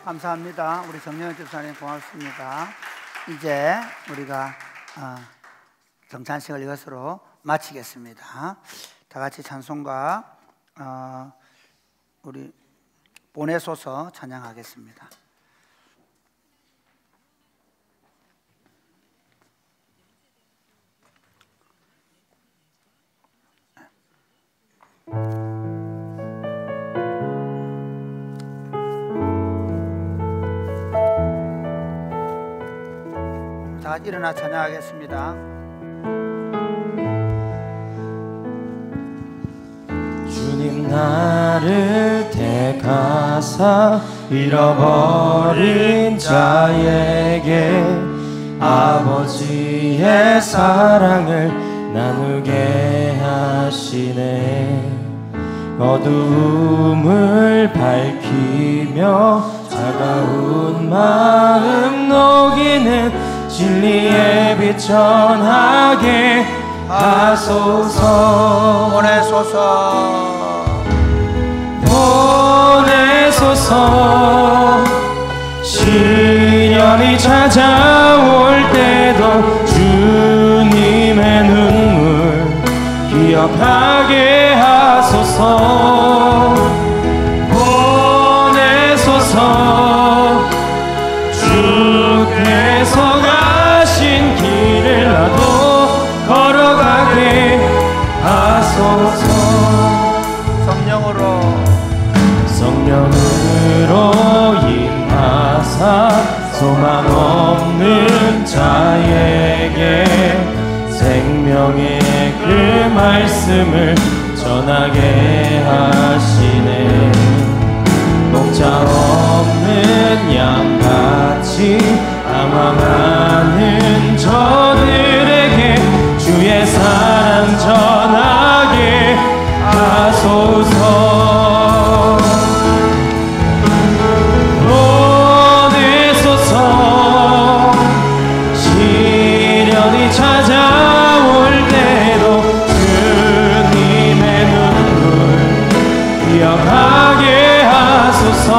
F: 감사합니다. 우리 정영현 집사님 고맙습니다. 이제 우리가 정찬식을 이것으로 마치겠습니다. 다 같이 찬송가 우리 보내소서 찬양하겠습니다. 다 일어나 찬양하겠습니다.
E: 주님 나를 택하사 잃어버린 자에게 아버지의 사랑을 나누게 하시네. 어두움을 밝히며 차가운 마음 녹이는 진리의 빛 전하게 하소서. 보내소서. 시련이 찾아올 때도 주님의 눈물 기억하게 하소서. 보내소서. 주께서 가신 길을 나도 걸어가게 하소서. 성령으로 임하사 소망 없는 자에게 생명의 그 말씀을 전하게 하시네. 목자 없는 양같이 방황하는 저들에게 주의 사랑 전하게 하소서. 보내소서. 시련이 찾아올 때도 주님의 눈물 기억하게 하소서.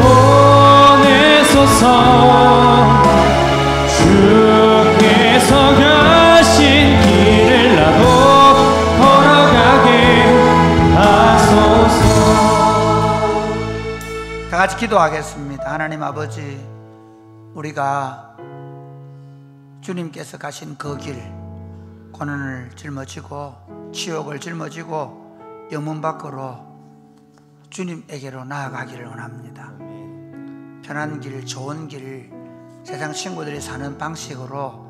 E: 보내소서. 주께서 가신 길을 나도 걸어가게 하소서.
F: 다 같이 기도하겠습니다. 하나님 아버지, 우리가 주님께서 가신 그 길, 고난을 짊어지고 치욕을 짊어지고 영문 밖으로 주님에게로 나아가기를 원합니다. 편한 길, 좋은 길, 세상 친구들이 사는 방식으로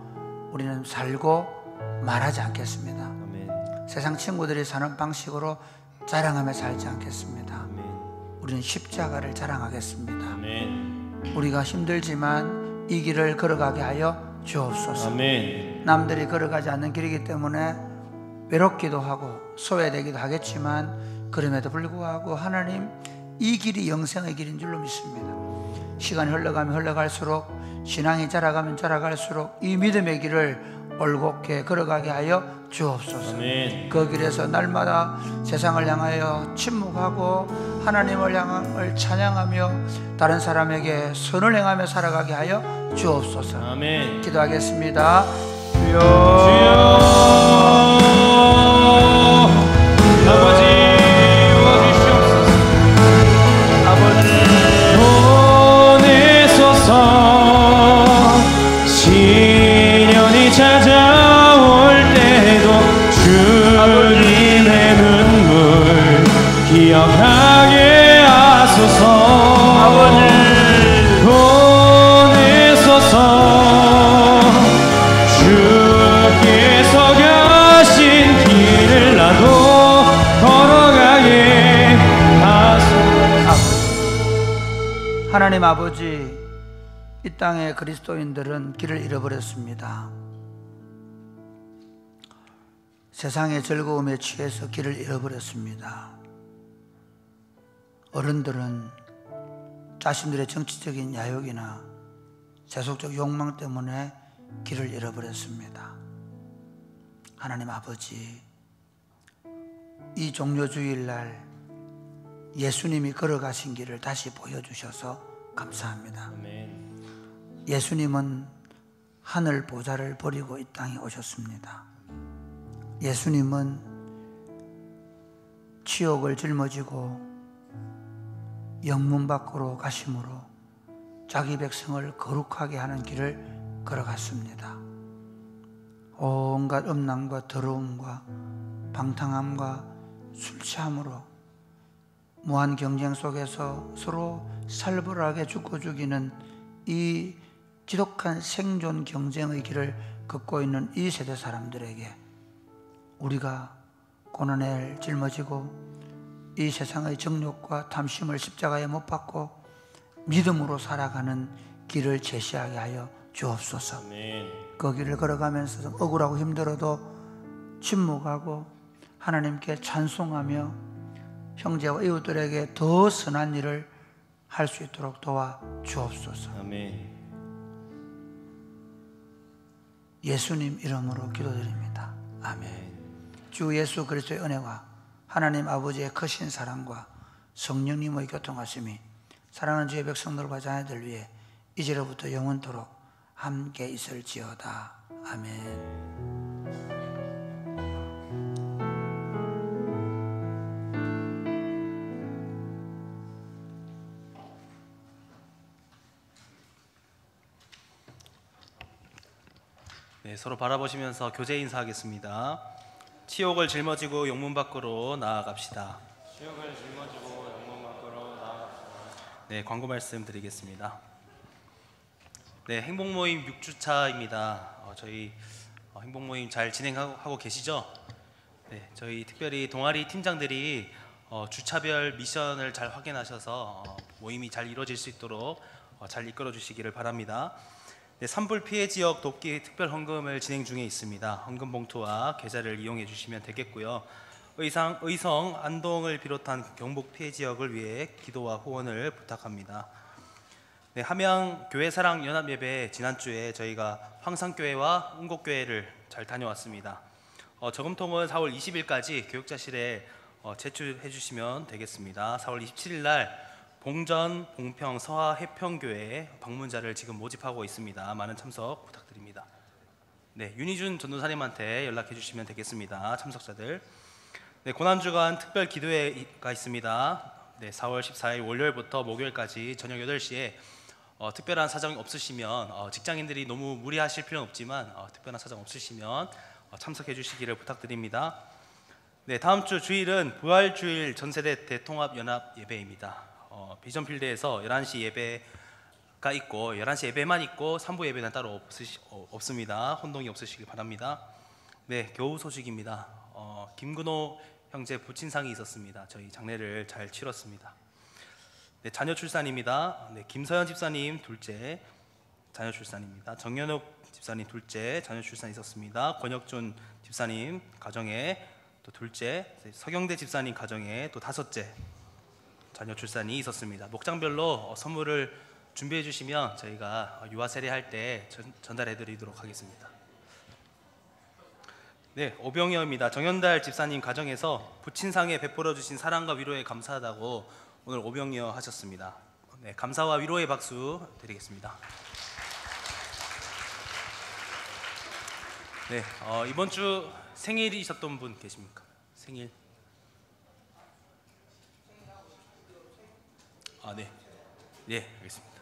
F: 우리는 살고 말하지 않겠습니다. 세상 친구들이 사는 방식으로 자랑하며 살지 않겠습니다. 우리는 십자가를 자랑하겠습니다. 우리가 힘들지만 이 길을 걸어가게 하여 주옵소서. 남들이 걸어가지 않는 길이기 때문에 외롭기도 하고 소외되기도 하겠지만, 그럼에도 불구하고 하나님, 이 길이 영생의 길인 줄로 믿습니다. 시간이 흘러가면 흘러갈수록, 신앙이 자라가면 자라갈수록 이 믿음의 길을 올곧게 걸어가게 하여 주옵소서. 그 길에서 날마다 세상을 향하여 침묵하고 하나님을 향을 찬양하며 다른 사람에게 선을 행하며 살아가게 하여 주옵소서.
E: 아멘.
F: 기도하겠습니다. 주여,
B: 아버지 도와주시옵소서.
F: 아버지
E: 보내소서. 시련이 찾아올 때도 주님의 눈물 기억하게 하소서.
F: 아버지
E: 보내소서. 주께서 가신 길을 나도 걸어가게 하소서.
F: 하나님 아버지, 이 땅의 그리스도인들은 길을 잃어버렸습니다. 세상의 즐거움에 취해서 길을 잃어버렸습니다. 어른들은 자신들의 정치적인 야욕이나 세속적 욕망 때문에 길을 잃어버렸습니다. 하나님 아버지, 이 종료주일날 예수님이 걸어가신 길을 다시 보여주셔서 감사합니다. 예수님은 하늘 보좌를 버리고 이 땅에 오셨습니다. 예수님은 치욕을 짊어지고 영문 밖으로 가심으로 자기 백성을 거룩하게 하는 길을 걸어갔습니다. 온갖 음란과 더러움과 방탕함과 술 취함으로 무한 경쟁 속에서 서로 살벌하게 죽고 죽이는 이 지독한 생존 경쟁의 길을 걷고 있는 이 세대 사람들에게 우리가 고난을 짊어지고 이 세상의 정욕과 탐심을 십자가에 못 박고 믿음으로 살아가는 길을 제시하게 하여 주옵소서. 그 길을 걸어가면서 좀 억울하고 힘들어도 침묵하고 하나님께 찬송하며 형제와 이웃들에게 더 선한 일을 할 수 있도록 도와 주옵소서. 예수님 이름으로 기도드립니다. 아멘. 주 예수 그리스도의 은혜와 하나님 아버지의 크신 사랑과 성령님의 교통하심이 사랑하는 주의 백성들과 자녀들 위해 이제로부터 영원토록 함께 있을지어다. 아멘.
D: 네, 서로 바라보시면서 교제 인사하겠습니다. 치욕을 짊어지고 영문 밖으로 나아갑시다.
E: 치욕을 짊어지고 영문 밖으로 나아갑시다.
D: 네, 광고 말씀 드리겠습니다. 네, 행복모임 6주차입니다. 저희 행복모임 잘 진행하고 계시죠? 네, 저희 특별히 동아리 팀장들이 주차별 미션을 잘 확인하셔서 모임이 잘 이루어질 수 있도록 잘 이끌어 주시기를 바랍니다. 네, 산불 피해 지역 돕기 특별 헌금을 진행 중에 있습니다. 헌금 봉투와 계좌를 이용해 주시면 되겠고요. 의성, 안동을 비롯한 경북 피해 지역을 위해 기도와 후원을 부탁합니다. 네, 함양 교회 사랑 연합 예배 지난주에 저희가 황산교회와 은곡교회를 잘 다녀왔습니다. 저금통은 4월 20일까지 교육자실에 제출해 주시면 되겠습니다. 4월 27일 날 봉전, 봉평, 서하 해평교회 방문자를 지금 모집하고 있습니다. 많은 참석 부탁드립니다. 네, 윤희준 전도사님한테 연락해 주시면 되겠습니다. 참석자들. 네, 고난주간 특별 기도회가 있습니다. 네, 4월 14일 월요일부터 목요일까지 저녁 8시에 특별한 사정이 없으시면 직장인들이 너무 무리하실 필요는 없지만 특별한 사정 없으시면 참석해 주시기를 부탁드립니다. 네, 다음 주 주일은 부활주일 전세대 대통합연합 예배입니다. 비전필드에서 11시 예배가 있고 11시 예배만 있고 3부 예배는 따로 없습니다. 혼동이 없으시길 바랍니다. 네, 겨우 소식입니다. 김근호 형제 부친상이 있었습니다. 저희 장례를 잘 치렀습니다. 네, 자녀 출산입니다. 네, 김서연 집사님 둘째 자녀 출산입니다. 정연욱 집사님 둘째 자녀 출산 있었습니다. 권혁준 집사님 가정에 또 둘째, 서경대 집사님 가정에 또 다섯째 자녀 출산이 있었습니다. 목장별로 선물을 준비해 주시면 저희가 유아 세례할 때 전달해 드리도록 하겠습니다. 네, 오병여입니다. 정현달 집사님 가정에서 부친상에 베풀어 주신 사랑과 위로에 감사하다고 오늘 오병여 하셨습니다. 네, 감사와 위로의 박수 드리겠습니다. 네, 이번 주 생일이셨던 분 계십니까? 생일. 네. 네, 알겠습니다.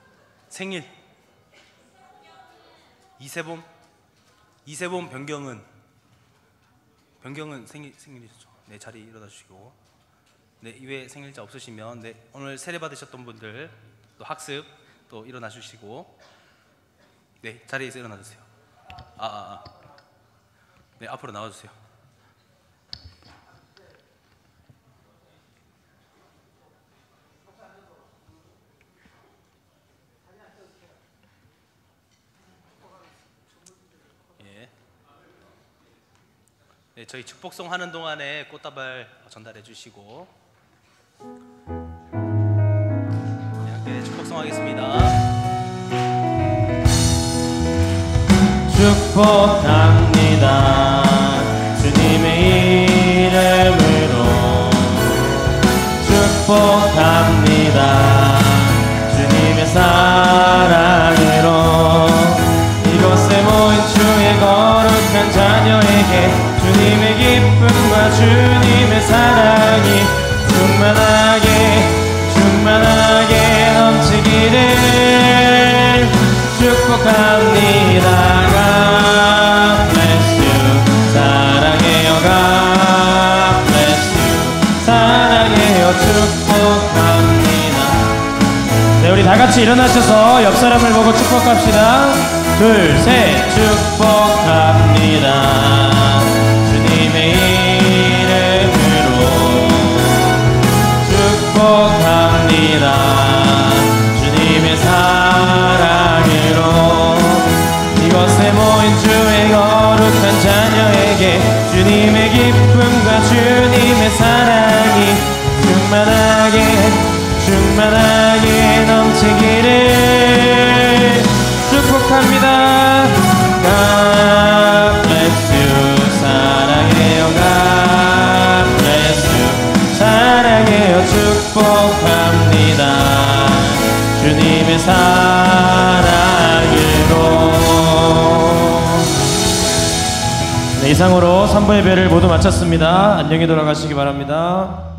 D: 생일. 이세봄 변경은 생일이죠. 네, 자리 일어나 주시고. 네, 이외에 생일자 없으시면 네, 오늘 세례 받으셨던 분들 또 학습 또 일어나 주시고. 네, 자리에서 일어나 주세요. 네, 앞으로 나와 주세요. 네, 저희 축복송 하는 동안에 꽃다발 전달해 주시고 네, 함께 축복송 하겠습니다.
E: 축복합니다. 주님의 이름으로 축복합니다. 주님의 사랑으로 이곳에 모인 주의 거룩한 자녀에게 주님의 기쁨과 주님의 사랑이 충만하게 넘치기를 축복합니다. God bless you. 사랑해요. God bless you. 사랑해요. 축복합니다. 네, 우리 다 같이 일어나셔서 옆 사람을 보고 축복합시다. 둘, 셋. 축복합니다. 축복합니다. 주님의 사랑으로 이곳에 모인 주의 거룩한 자녀에게 주님의 기쁨과 주님의 사랑이 충만하게 넘치기를 축복합니다. God bless you. 사랑해요. God bless you. 사랑해요. 축복합니다. 주님의 사랑으로. 네, 이상으로 3부 예배를 모두 마쳤습니다. 안녕히 돌아가시기 바랍니다.